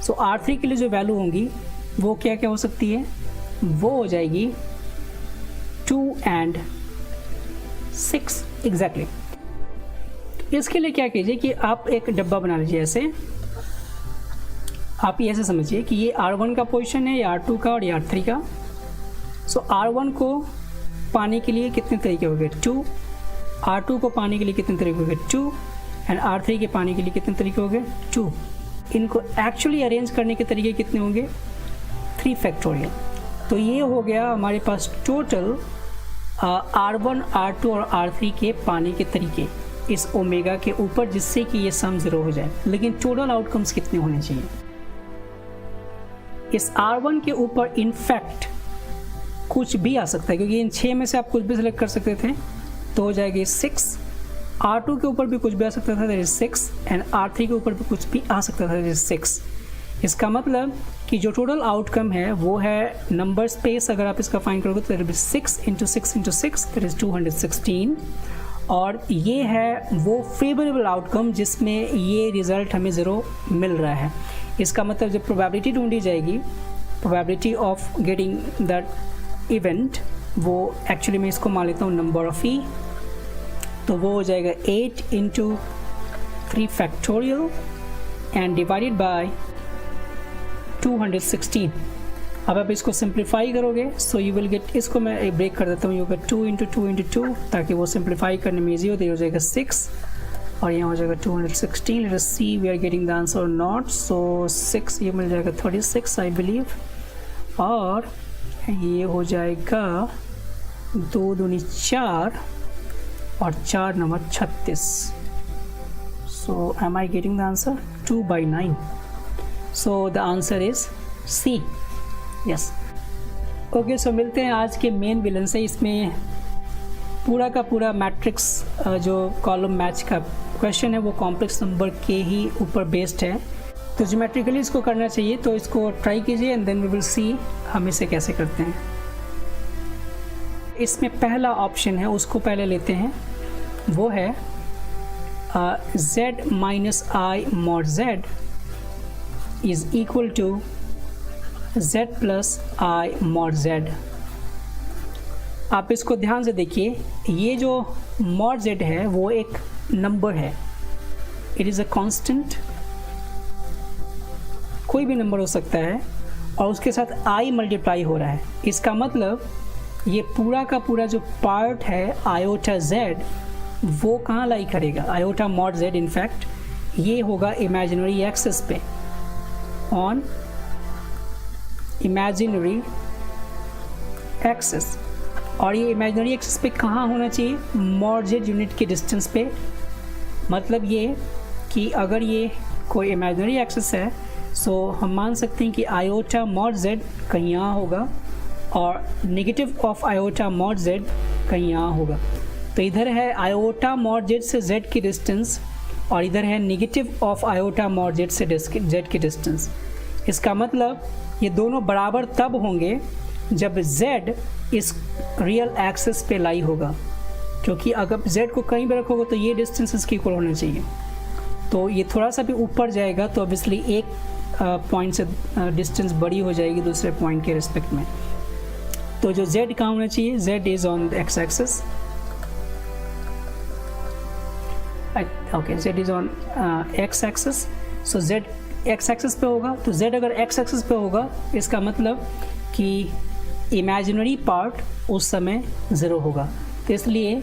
So R3 के लिए जो वैल्यू होंगी वो क्या क्या हो सकती है, वो हो जाएगी 2 एंड 6 एग्जैक्टली। इसके लिए क्या कीजिए कि आप एक डब्बा बना लीजिए ऐसे, आप ये ऐसे समझिए कि ये R1 का पोजीशन है, ये R2 का और ये R3 का। सो R1 को पाने के लिए कितने तरीके हो गए 2, R2 को पाने के लिए कितने तरीके हो गए 2 एंड R3 के पाने के लिए कितने तरीके हो गए 2। इनको एक्चुअली अरेंज करने के तरीके कितने होंगे 3 फैक्टोरियल। तो ये हो गया हमारे पास टोटल R1, R2 और R3 के पाने के तरीके इस ओमेगा के ऊपर, जिससे कि ये सम 0 हो जाए। लेकिन टोटल आउटकम्स कितने होने चाहिए, इस R1 के ऊपर इनफैक्ट कुछ भी आ सकता है, क्योंकि इन 6 में से आप कुछ भी सिलेक्ट कर सकते थे, तो हो जाएगी 6। R2 के ऊपर भी कुछ भी आ सकता था, दैट इज 6 एंड R3 के ऊपर भी कुछ भी आ सकता था, दैट इज 6। इसका मतलब कि जो टोटल आउटकम है वो है नंबर स्पेस, अगर आप इसका फाइंड करोगे तो दैट इज 6 × 6 × 6 दैट इज 216। और ये है वो फेवरेबल आउटकम जिसमें ये रिज़ल्ट हमें 0 मिल रहा है। इसका मतलब जब प्रोबेबिलिटी ढूंढी जाएगी, probability of getting that event, वो एक्चुअली मैं इसको मान लेता हूँ नंबर ऑफ ई, तो वो हो जाएगा 8 × 3 फैक्टोरियल एंड डिवाइडेड बाय 216। अब आप इसको सिंप्लीफाई करोगे, सो यू विल गेट, इसको मैं एक ब्रेक कर देता हूँ, यू गेट 2 × 2 × 2 ताकि वो सिंप्लीफाई करने में ईजी हो। तो ये हो जाएगा 6 और यहाँ हो जाएगा 216। Let us see we are getting the answer or not. So 6 ये मिल जाएगा 36 आई बिलीव, और ये हो जाएगा 2 दूनी 4 और 4 number 36. So am I getting the answer? 2/9. So the answer is C. Yes. Okay, so मिलते हैं आज के मेन विलन से. इसमें पूरा का पूरा मैट्रिक्स जो कॉलम मैच का क्वेश्चन है वो कॉम्प्लेक्स नंबर के ही ऊपर बेस्ड है. तो ज्योमेट्रिकली इसको करना चाहिए, तो इसको ट्राई कीजिए and then we will see हम इसे कैसे करते हैं. इसमें पहला ऑप्शन है उसको पहले लेते हैं. वो है z minus i mod z is equal to z plus i mod z. आप इसको ध्यान से देखिए, ये जो मॉड z है वो एक नंबर है. इट इज़ अ कांस्टेंट, कोई भी नंबर हो सकता है, और उसके साथ i मल्टीप्लाई हो रहा है. इसका मतलब ये पूरा का पूरा जो पार्ट है आयोटा z वो कहाँ लाई करेगा? आयोटा मॉड z इनफैक्ट ये होगा इमेजिनरी एक्सिस पे, ऑन इमेजिनरी एक्सिस. और ये इमेजिनरी एक्सिस पे कहाँ होना चाहिए? मॉड z यूनिट के डिस्टेंस पे. मतलब ये कि अगर ये कोई इमेजिनरी एक्सिस है सो हम मान सकते हैं कि आयोटा मॉड z कहीं यहाँ होगा और negative of iota mod z कहीं यहाँ होगा. तो इधर है आयोटा मॉड z से z की डिस्टेंस और इधर है negative of iota mod z से z की डिस्टेंस. इसका मतलब ये दोनों बराबर तब होंगे जब z इस रियल एक्सिस पे लाई होगा, क्योंकि अगर z को कहीं भी रखोगे तो ये डिस्टेंस इसके इक्वल होना चाहिए. तो ये थोड़ा सा भी ऊपर जाएगा तो ऑब्वियसली एक पॉइंट से डिस्टेंस बड़ी हो जाएगी दूसरे पॉइंट के रिस्पेक्ट में. तो जो z कहाँ होना चाहिए? z is on the x axis. Okay, z is on x axis. So z x axis पे होगा. तो z अगर x एक्सिस पे होगा इसका मतलब कि इमेजिनरी पार्ट उस समय 0 होगा. तो इसलिए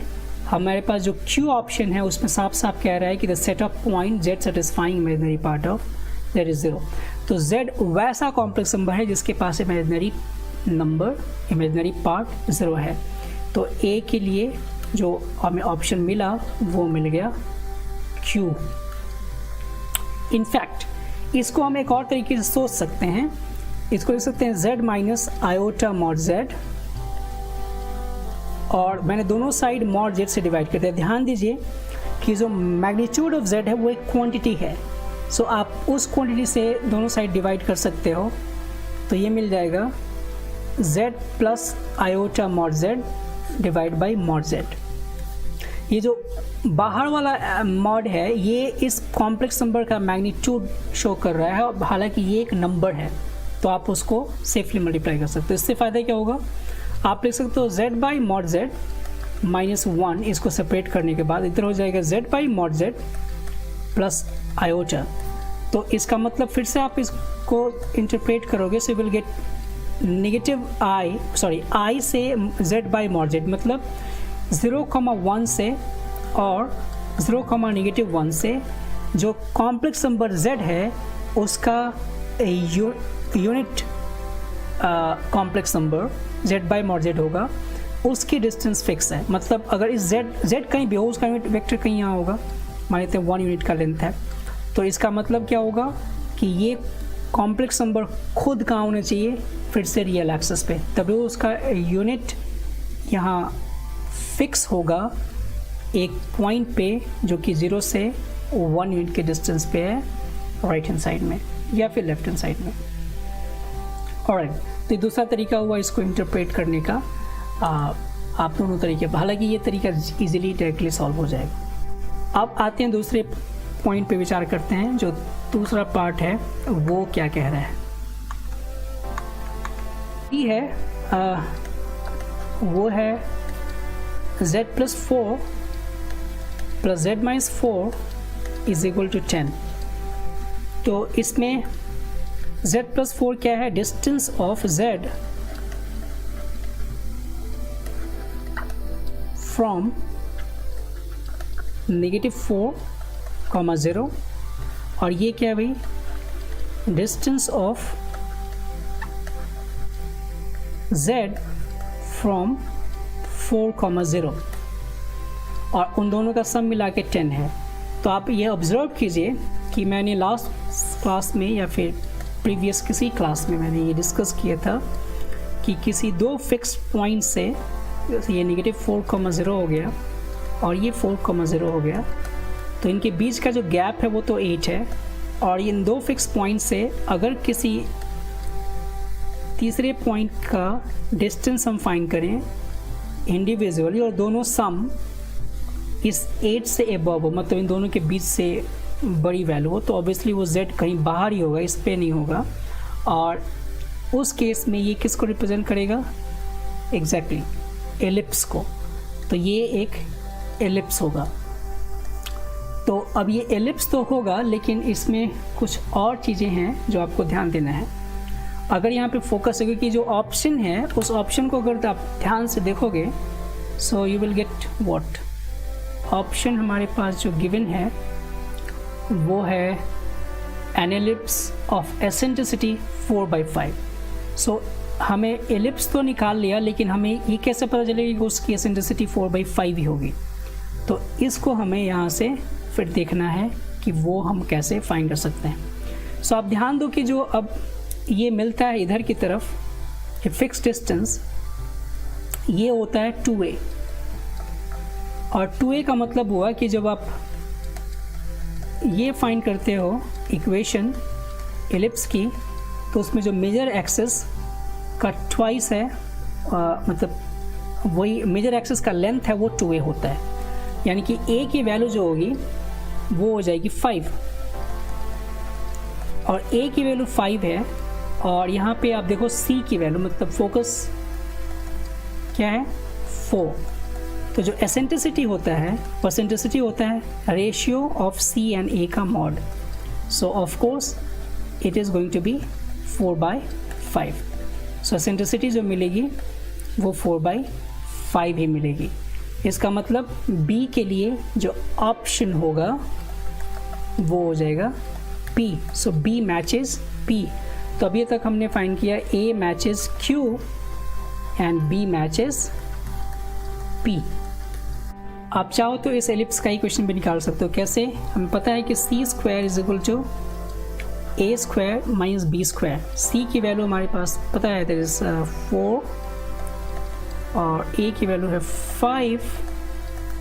हमारे पास जो Q ऑप्शन है उसमें साफ साफ कह रहा है कि the set of point z satisfying imaginary part of z is 0. तो z वैसा कॉम्प्लेक्स नंबर है जिसके पास इमेजिनरी पार्ट 0 है. तो A के लिए जो हमें ऑप्शन मिला वो मिल गया Q. इनफैक्ट इसको हम एक और तरीके से सोच सकते हैं. इसको लिख सकते हैं z minus iota mod z, और मैंने दोनों साइड मॉड z से डिवाइड कर दिया. ध्यान दीजिए कि जो मैग्नीट्यूड ऑफ z है वो एक क्वांटिटी है. सो आप उस क्वांटिटी से दोनों साइड डिवाइड कर सकते हो. तो ये मिल जाएगा z plus iota mod z divide by mod z. ये जो बाहर वाला मॉड है ये इस कॉम्प्लेक्स नंबर का मैग्नीट्यूड शो कर रहा है, हालांकि ये एक नंबर है. तो आप उसको सेफली मल्टीप्लाई कर सकते हो. इससे फ़ायदा क्या होगा? आप लिख सकते हो z by mod z minus 1. इसको सेपरेट करने के बाद इधर हो जाएगा z by mod z plus iota. तो इसका मतलब फिर से आप इसको इंटरप्रेट करोगे, so will get negative i से z बाई मॉड z, मतलब 0,1 से और 0,-1 से जो कॉम्प्लेक्स नंबर z है उसका unit complex number z by mod z होगा, उसकी डिस्टेंस फिक्स है. मतलब अगर इस z कहीं भी हो उसका यूनिट वेक्टर कहीं यहाँ होगा. मान लेते हैं 1 यूनिट का लेंथ है. तो इसका मतलब क्या होगा कि ये कॉम्प्लेक्स नंबर खुद कहाँ होना चाहिए? फिर से रियल एक्सिस पे. तभी उसका यूनिट यहाँ फिक्स होगा एक पॉइंट पे जो कि 0 से 1 यूनिट के डिस्टेंस पे है, राइट हैंड साइड में या फिर लेफ्ट हैंड साइड में. ऑलराइट, तो दूसरा तरीका हुआ इसको इंटरप्रेट करने का. आप दोनों तरीके, हालांकि ये तरीका इजीली डायरेक्टली सॉल्व हो जाएगा. अब आते हैं दूसरे पॉइंट पे विचार करते हैं. जो दूसरा पार्ट है वो क्या कह रहा है? ये है वो है z plus 4 plus z minus 4 is equal to 10. तो इसमें z प्लस 4 क्या है? Distance of z from -4, 0. और ये क्या है भाई? डिस्टेंस ऑफ z फ्रॉम 4,0 और उन दोनों का सम मिला के 10 है। तो आप ये ऑब्ज़र्व कीजिए कि मैंने लास्ट क्लास में या फिर प्रीवियस किसी क्लास में मैंने ये डिस्कस किया था कि किसी दो फिक्स पॉइंट से ये नेगेटिव 4,0 हो गया और ये 4,0 हो गया, तो इनके बीच का जो गैप है वो तो 8 है, और इन दो फिक्स पॉइंट से अगर किसी तीसरे पॉइंट का डिस्टेंस हम फाइंड करें इंडिविजुअली और दोनों सम इस 8 से एबव हो, मतलब इन दोनों के बीच से बड़ी वैल्यू हो, तो ऑब्वियसली वो z कहीं बाहर ही होगा, इस पे नहीं होगा। और उस केस में ये किसको रिप्रेजेंट करेगा? एग्जैक्टली एलिप्स को। तो ये एक एलिप्स होगा। तो अब ये एलिप्स तो होगा, लेकिन इसमें कुछ और चीज़ें हैं जो आपको ध्यान देना है। अगर यहाँ पे फोकस होगा कि जो ऑप्शन है उस ऑप्शन को अगर आप ध्यान से देखोगे, so you will get what option हमारे पास जो गिवन है वो है एन एलिप्स ऑफ एसेंट्रिसिटी 4/5। सो हमें एलिप्स तो निकाल लिया, लेकिन हमें ये कैसे पता चलेगा कि उसकी एसेंट्रिसिटी 4/5 ही होगी? तो इसको हमें यहाँ से फिर देखना है कि वो हम कैसे फाइंड कर सकते हैं। सो आप ध्यान दो कि जो अब ये मिलता है इधर की तरफ ये फिक्स डिस्टेंस, ये होता है 2a, और 2a का मतलब हुआ कि जब आप ये फाइंड करते हो इक्वेशन एलिप्स की, तो उसमें जो मेजर एक्सिस का ट्वाइस है, मतलब वही मेजर एक्सिस का लेंथ है वो 2a होता है, यानी कि a की वैल्यू जो होगी वो हो जाएगी 5, और a की वैल्यू 5 है, और यहाँ पे आप देखो c की वैल्यू, मतलब फोकस क्या है 4। तो जो एसेंट्रिसिटी होता है वो एसेंट्रिसिटी होता है ratio of c and a का mod. So of course it is going to be 4/5। So eccentricity जो मिलेगी वो 4/5 ही मिलेगी। इसका मतलब b के लिए जो ऑप्शन होगा वो हो जाएगा p। सो b मैचेस p। तो अभी तक हमने फाइंड किया a matches q and b matches p। आप चाहो तो इस एलिप्स का ही क्वेश्चन भी निकाल सकते हो। कैसे? हमें पता है कि c square is equal to a square minus b square. c की वैल्यू हमारे पास पता है दैट इज 4 और a की वैल्यू है 5,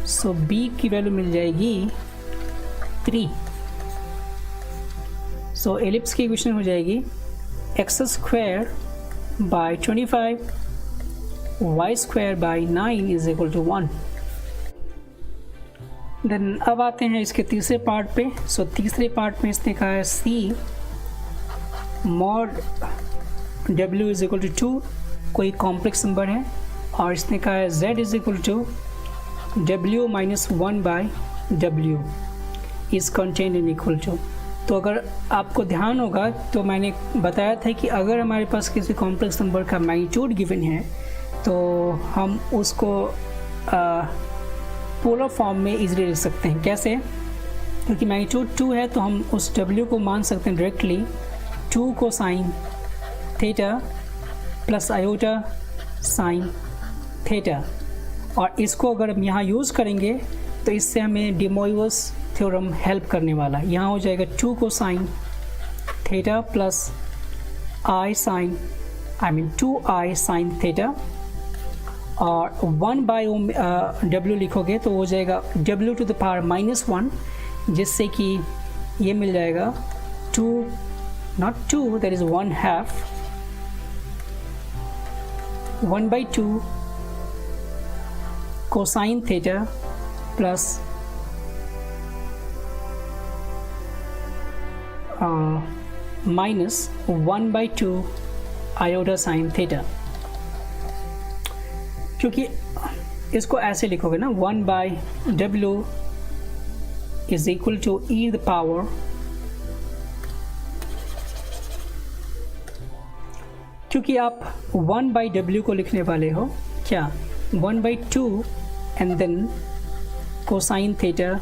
सो b की वैल्यू मिल जाएगी 3। सो एलिप्स की इक्वेशन हो जाएगी x square by 25 y square by 9 is equal to 1। Then अब आते हैं इसके तीसरे पार्ट पे। सो तीसरे पार्ट में इसने कहा है c mod w is equal to 2 कोई कॉम्प्लेक्स नंबर है, और इसने कहा है z is equal to w minus 1/w is contained in equal to. तो अगर आपको ध्यान होगा तो मैंने बताया था कि अगर हमारे पास किसी कॉम्प्लेक्स नंबर का मैग्नीट्यूड गिवन है तो हम उसको पोलर फॉर्म में इजीली लिख सकते हैं। कैसे? क्योंकि मैग्नीट्यूड 2 है तो हम उस w को मान सकते हैं directly 2 cosine theta plus iota sine theta, और इसको अगर हम यहाँ यूज़ करेंगे तो इससे हमें डे मोइवस थ्योरम हेल्प करने वाला है। यहाँ हो जाएगा 2 कोसाइन थीटा प्लस टू आई साइन थीटा, और 1/w लिखोगे तो हो जाएगा w टू द पावर -1, जिससे कि ये मिल जाएगा 2 not 2 that is 1/2 1/2 cosine theta plus minus 1/2 iota sine theta. क्योंकि इसको ऐसे लिखोगे ना 1/w is equal to e the power क्योंकि आप 1/w को लिखने वाले हो क्या 1/2 and then cosine theta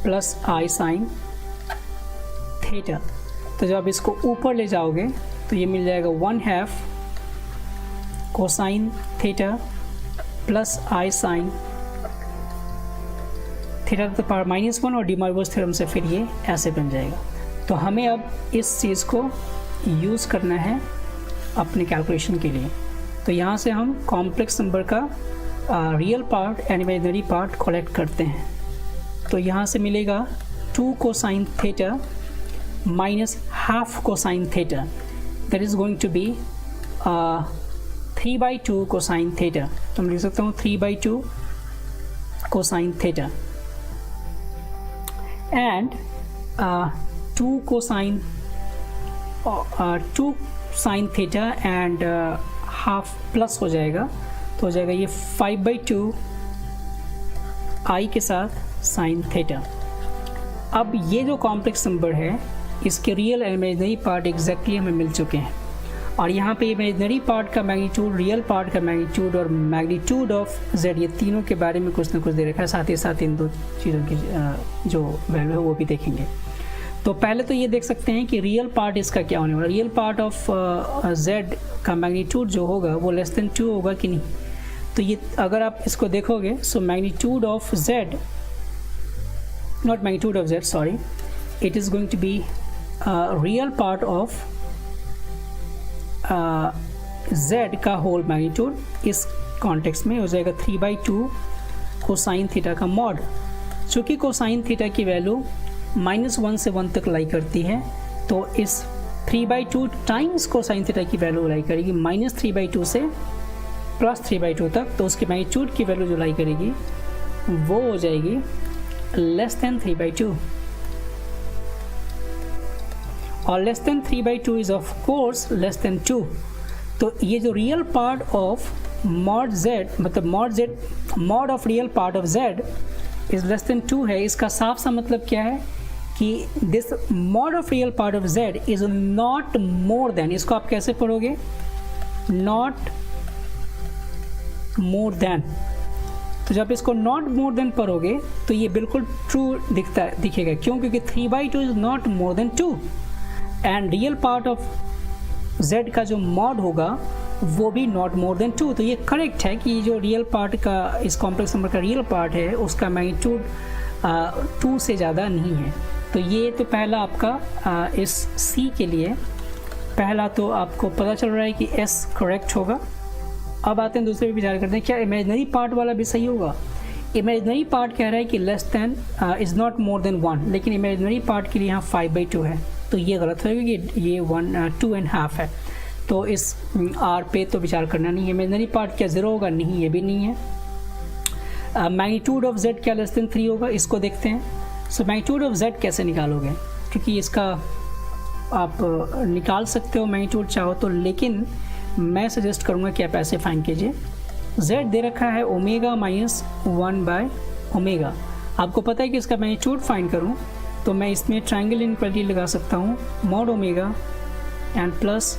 plus i sine theta. तो जब आप इसको ऊपर ले जाओगे तो ये मिल जाएगा 1/2 cosine theta plus i sine theta two the power -1 और डी-मॉर्गन्स थ्योरम से फिर ये ऐसे बन जाएगा। तो हमें अब इस चीज़ को यूज़ करना है अपने कैलकुलेशन के लिए। तो यहाँ से हम कॉम्प्लेक्स नंबर का real part and imaginary part collect करते हैं। तो यहाँ से मिलेगा 2 cosine theta minus half cosine theta, that is going to be 3/2 cosine theta. तो मैं लिख सकता हूँ 3/2 cosine theta and 2 cosine 2 sine theta and half plus हो जाएगा, तो हो जाएगा ये 5/2 आई के साथ साइन थीटा। अब ये जो कॉम्प्लेक्स नंबर है इसके real and imaginary part exactly हमें मिल चुके हैं, और यहाँ पे इमेजिनरी पार्ट का मैग्नीट्यूड, रियल पार्ट का मैग्नीट्यूड और मैग्नीट्यूड ऑफ z, ये तीनों के बारे में कुछ ना कुछ दे रखा है। साथ ही साथ इन दो चीज़ों की जो वैल्यू है वो भी देखेंगे। तो पहले तो ये देख सकते हैं कि रियल पार्ट इसका क्या होने वाला है। रियल पार्ट ऑफ z का मैग्नीट्यूड जो होगा वो लेस देन 2 होगा कि नहीं। तो ये अगर आप इसको देखोगे, so magnitude of z, not magnitude of z, sorry, it is going to be real part of z का होल मैग्नीट्यूड इस कॉन्टेक्स्ट में हो जाएगा 3/2 कोसाइन थीटा का मॉड। चूँकि कोसाइन थीटा की वैल्यू -1 से 1 तक लाई करती है, तो इस 3/2 टाइम्स कोसाइन थीटा की वैल्यू लाई करेगी -3/2 से +3/2 तक। तो उसके मैग्नीट्यूड की वैल्यू जो लाई करेगी वो हो जाएगी लेस देन 3/2, और less than 3/2 is of course less than 2। तो ये जो real part of mod z, मतलब mod of real part of z is less than 2 है, इसका साफ सा मतलब क्या है कि this mod of real part of z is not more than, इसको आप कैसे पढ़ोगे, नॉट मोर देन। तो जब इसको नॉट मोर देन पढ़ोगे तो ये बिल्कुल ट्रू दिखेगा। क्यों? क्योंकि 3/2 is not more than 2 and real part of z का जो मॉड होगा वो भी नॉट मोर देन 2। तो ये करेक्ट है कि जो रियल पार्ट का, इस कॉम्प्लेक्स नंबर का रियल पार्ट है, उसका मैग्नीट्यूड 2 से ज़्यादा नहीं है। तो ये तो पहला आपका इस C के लिए पहला तो आपको पता चल रहा है कि S करेक्ट होगा। अब आते हैं दूसरे पे विचार करते हैं, क्या इमेजिनरी पार्ट वाला भी सही होगा। इमेजिनरी पार्ट कह रहा है कि less than is not more than 1, लेकिन इमेजिनरी पार्ट के लिए यहाँ 5/2 है, तो ये गलत होगा कि ये 2.5 है। तो इस R पे तो विचार करना नहीं है। इमेजिनरी पार्ट क्या 0 होगा? नहीं, ये भी नहीं है। मैग्नीट्यूड ऑफ z क्या लेस देन 3 होगा? इसको देखते हैं। सो मैग्नीट्यूड ऑफ z कैसे निकालोगे, क्योंकि इसका आप निकाल सकते हो मैग्नीट्यूड चाहो तो, लेकिन मैं सजेस्ट करूँगा कि आप ऐसे फाइंड कीजिए। z दे रखा है ओमेगा -1/ओमेगा। आपको पता है कि इसका मैग्नीट्यूड फाइंड करूँ तो मैं इसमें ट्रायंगल इनइक्वालिटी लगा सकता हूँ, mod omega and plus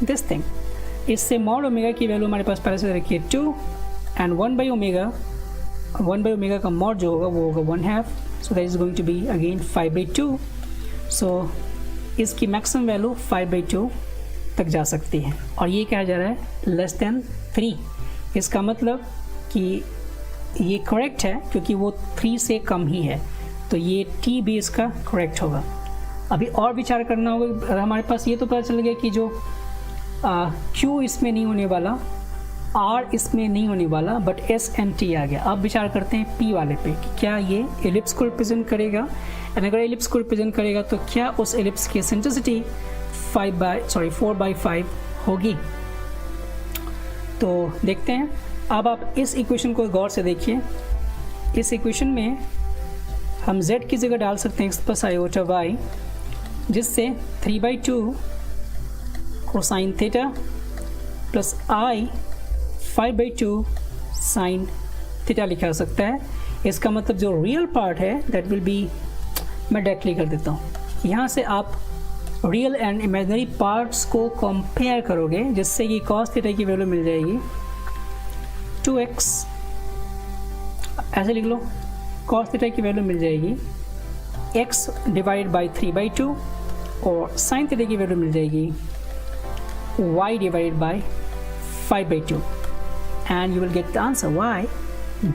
this thing. इससे मॉड ओमेगा की वैल्यू हमारे पास पहले से रखी है 2 एंड 1/ओमेगा का मॉड जो होगा वो होगा 1/2, so that is going to be again 5/2। So इसकी मैक्सिमम वैल्यू 5/2 तक जा सकती है, और ये कहा जा रहा है लेस देन 3। इसका मतलब कि ये करेक्ट है क्योंकि वो 3 से कम ही है, तो ये T भी इसका करेक्ट होगा। अभी और विचार करना होगा। हमारे पास ये तो पता चल गया कि जो Q इसमें नहीं होने वाला, R इसमें नहीं होने वाला, बट S and T आ गया। अब विचार करते हैं P वाले पे कि क्या ये एलिप्स को रिप्रेजेंट करेगा, एंड अगर एलिप्स को रिप्रेजेंट करेगा तो क्या उस एलिप्स की एसेंट्रिसिटी 4/5 होगी। तो देखते हैं। अब आप इस इक्वेशन को गौर से देखिए। इस इक्वेशन में हम z की जगह डाल सकते हैं x + i/y, जिससे 3/2 cosine theta plus i 5/2 sine theta लिखा जा सकता है। इसका मतलब जो रियल पार्ट है दैट विल बी, मैं डायरेक्टली कर देता हूँ। यहाँ से आप रियल एंड इमेजिनरी पार्ट्स को कंपेयर करोगे, जिससे कि cos थीटा की वैल्यू मिल जाएगी 2x, ऐसे लिख लो, cos थीटा की वैल्यू मिल जाएगी x डिवाइड बाई 3/2, और sin थीटा की वैल्यू मिल जाएगी y divide by 5/2। and you will get the answer. Why?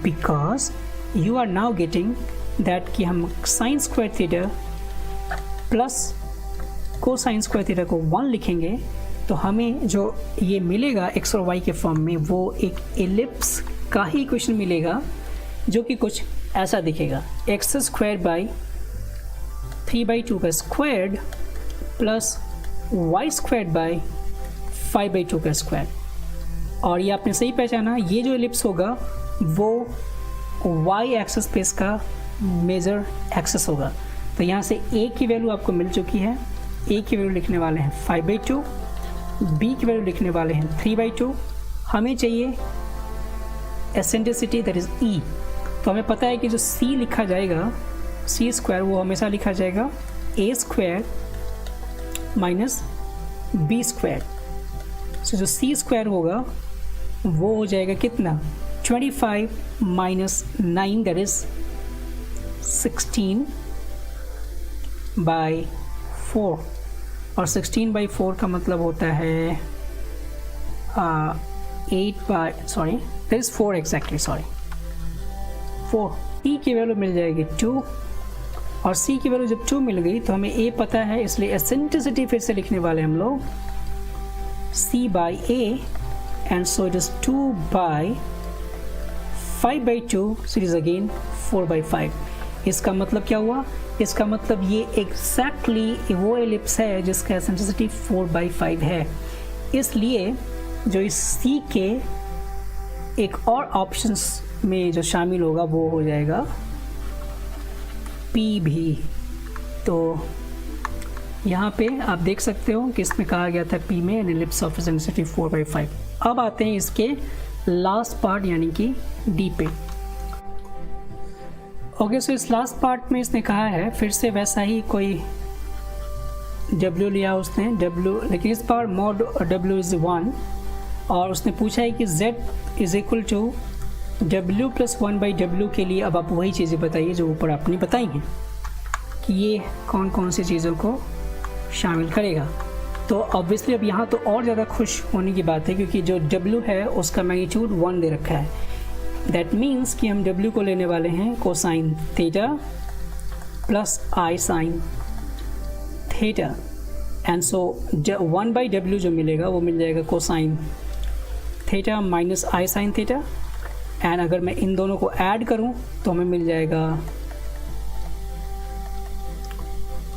Because you are now getting that कि हम sin square theta plus cosine square theta को 1 लिखेंगे तो हमें जो ये मिलेगा x और y के फॉर्म में वो एक एलिप्स का ही इक्वेशन मिलेगा जो कि कुछ ऐसा दिखेगा, एक्स स्क्वायर बाई 3/2 का squared plus y squared by 5/2 का स्क्वायर। और ये आपने सही पहचाना, ये जो एलिप्स होगा वो वाई एक्सिस पे इसका मेजर एक्सिस होगा। तो यहाँ से a की वैल्यू आपको मिल चुकी है, a की वैल्यू लिखने वाले हैं 5/2, b की वैल्यू लिखने वाले हैं 3/2। हमें चाहिए एसेंट्रिसिटी दैट इज e। तो हमें पता है कि जो c लिखा जाएगा c स्क्वायर वो हमेशा लिखा जाएगा a square minus b square. So जो c स्क्वायर होगा वो हो जाएगा कितना, 25 माइनस 9 दैट इज 16/4। और 16/4 का मतलब होता है 4 एग्जैक्टली, 4। e की वैल्यू मिल जाएगी 2 और c की वैल्यू जब 2 मिल गई तो हमें a पता है, इसलिए एसेंट्रिसिटी फिर से लिखने वाले हम लोग c/a and so it is 2/5/2, so it is again 4/5। इसका मतलब क्या हुआ, इसका मतलब ये एग्जैक्टली वो एलिप्स है जिसका एसेंट्रिसिटी 4/5 है। इसलिए जो इस c के एक और ऑप्शंस में जो शामिल होगा वो हो जाएगा P भी। तो यहाँ पे आप देख सकते हो कि इसमें कहा गया था P में एन एलिप्स ऑफ एसेंट्रिसिटी 4/5। अब आते हैं इसके लास्ट पार्ट यानी कि D पे। ओके, सो इस लास्ट पार्ट में इसने कहा है फिर से वैसा ही कोई W लिया उसने, W, लेकिन इस बार मॉड W इज 1 और उसने पूछा है कि Z is equal to W + 1/W के लिए। अब आप वही चीज़ें बताइए जो ऊपर आपने बताई हैं कि ये कौन कौन सी चीज़ों को शामिल करेगा। तो ऑब्वियसली अब यहाँ तो और ज़्यादा खुश होने की बात है क्योंकि जो W है उसका मैग्नीट्यूड 1 दे रखा है। दैट मीन्स कि हम W को लेने वाले हैं cosine theta plus i sine theta and so 1/W जो मिलेगा वो मिल जाएगा cosine theta minus I sine theta. And अगर मैं इन दोनों को ऐड करूं तो हमें मिल जाएगा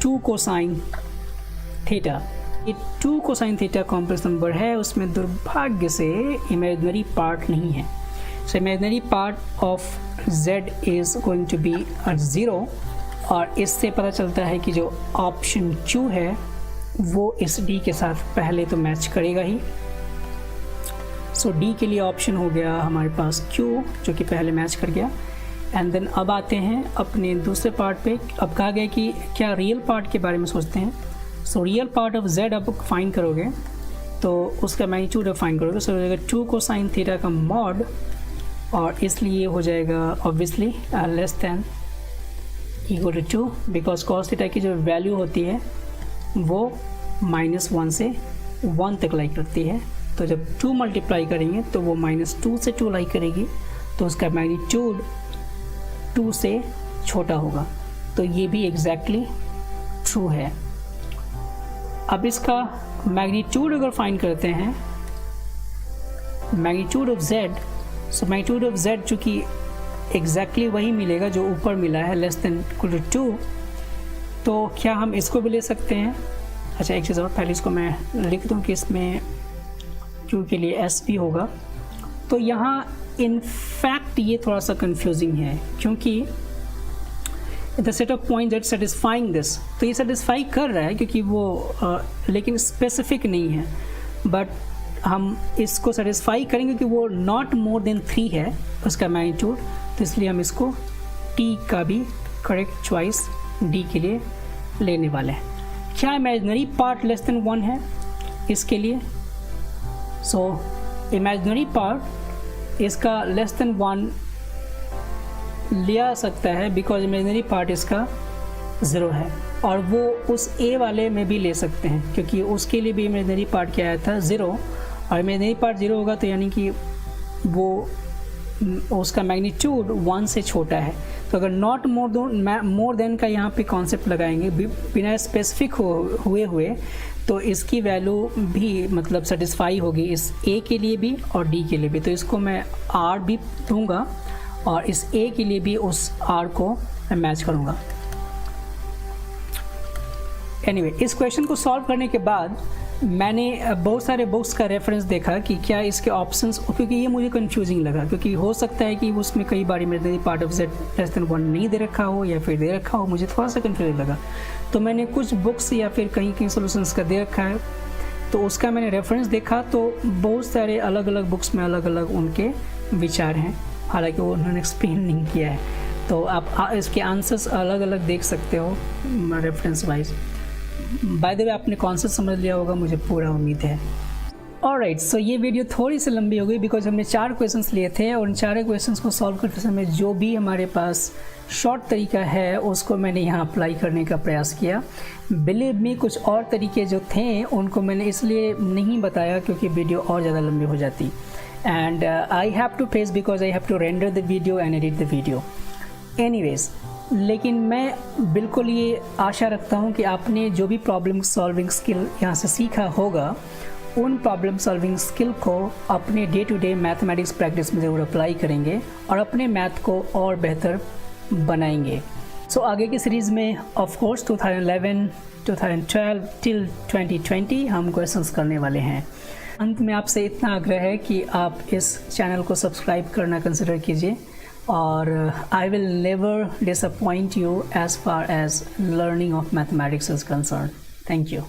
2 कोसाइन थीटा। ये 2 कोसाइन थीटा कॉम्प्लेक्स नंबर है, उसमें दुर्भाग्य से इमेजिनरी पार्ट नहीं है। So imaginary part of z is going to be 0 और इससे पता चलता है कि जो ऑप्शन Q है वो इस D के साथ पहले तो मैच करेगा ही। सो D के लिए ऑप्शन हो गया हमारे पास Q जो कि पहले मैच कर गया। एंड देन अब आते हैं अपने दूसरे पार्ट पे। अब कहा गया कि क्या रियल पार्ट के बारे में सोचते हैं। So real part of Z अब फाइंड करोगे तो उसका मैग्नीट्यूड फाइंड करोगे। सो हो जाएगा 2 कोसाइन थीटा का मॉड और इसलिए हो जाएगा obviously less than equal to 2 because cos theta की जो वैल्यू होती है वो -1 से 1 तक लाई करती है। तो जब 2 मल्टीप्लाई करेंगे तो वो -2 से 2 लाई करेगी तो उसका मैग्नीट्यूड 2 से छोटा होगा। तो ये भी एग्जैक्टली ट्रू है। अब इसका मैग्नीट्यूड अगर फाइंड करते हैं, magnitude of Z, so magnitude of Z चूँकि एग्जैक्टली वही मिलेगा जो ऊपर मिला है लेस देन इक्वल टू 2, तो क्या हम इसको भी ले सकते हैं। अच्छा एक चीज़ और, पहले इसको मैं लिख दूँ कि इसमें Q के लिए S भी होगा। तो यहाँ इनफैक्ट ये थोड़ा सा कंफ्यूजिंग है क्योंकि the set of point that satisfying this, तो ये सेटिस्फाई कर रहा है क्योंकि वो लेकिन स्पेसिफिक नहीं है। बट हम इसको सेटिस्फाई करेंगे कि वो नॉट मोर देन 3 है उसका मैग्नीट्यूड, तो इसलिए हम इसको T का भी करेक्ट चॉइस D के लिए लेने वाले हैं। क्या इमेजिनरी पार्ट लेस देन 1 है इसके लिए। सो इमेजिनरी पार्ट इसका लेस देन 1 लिया सकता है बिकॉज इमेजिनरी पार्ट इसका 0 है और वो उस A वाले में भी ले सकते हैं क्योंकि उसके लिए भी इमेजिनरी पार्ट क्या आया था 0 और इमेजिनरी पार्ट 0 होगा तो यानी कि वो उसका मैग्नीट्यूड 1 से छोटा है। तो अगर नॉट मोर देन का यहाँ पे कॉन्सेप्ट लगाएंगे बिना स्पेसिफिक हुए तो इसकी वैल्यू भी मतलब सेटिस्फाई होगी इस ए के लिए भी और डी के लिए भी। तो इसको मैं आर भी दूंगा और इस ए के लिए भी उस आर को मैं मैच करूँगा। एनीवे, इस क्वेश्चन को सॉल्व करने के बाद मैंने बहुत सारे बुक्स का रेफरेंस देखा कि क्या इसके ऑप्शंस, क्योंकि ये मुझे कंफ्यूजिंग लगा, क्योंकि हो सकता है कि उसमें कई बार मेरे part of z less than 1 नहीं दे रखा हो या फिर दे रखा हो, मुझे थोड़ा सा कंफ्यूजिंग लगा। तो मैंने कुछ बुक्स या फिर कहीं सॉल्यूशंस का दे रखा है, तो उसका मैंने रेफरेंस देखा तो बहुत सारे अलग अलग बुक्स में अलग अलग उनके विचार हैं, हालांकि वो उन्होंने एक्सप्लेन नहीं किया है। तो आप इसके आंसर्स अलग अलग देख सकते हो reference wise. By the way, आपने कॉन्सेप्ट समझ लिया होगा, मुझे पूरा उम्मीद है। ऑलराइट, सो ये वीडियो थोड़ी सी लंबी हो गई बिकॉज हमने 4 क्वेश्चंस लिए थे और उन 4 क्वेश्चंस को सॉल्व करते समय जो भी हमारे पास शॉर्ट तरीका है उसको मैंने यहाँ अप्लाई करने का प्रयास किया। बिलीव मी, कुछ और तरीके जो थे उनको मैंने इसलिए नहीं बताया क्योंकि वीडियो और ज़्यादा लंबी हो जाती, and I have to face because I have to render the video and edit the video. Anyways, लेकिन मैं बिल्कुल ये आशा रखता हूँ कि आपने जो भी प्रॉब्लम सॉल्विंग स्किल यहाँ से सीखा होगा उन प्रॉब्लम सॉल्विंग स्किल को अपने day to day mathematics practice में ज़रूर अप्लाई करेंगे और अपने मैथ को और बेहतर बनाएंगे। सो आगे की सीरीज़ में ऑफ कोर्स 2011, 2012 टिल 2020 हम क्वेश्चंस करने वाले हैं। अंत में आपसे इतना आग्रह है कि आप इस चैनल को सब्सक्राइब करना कंसिडर कीजिए और I will never disappoint you as far as learning of mathematics is concerned. Thank you.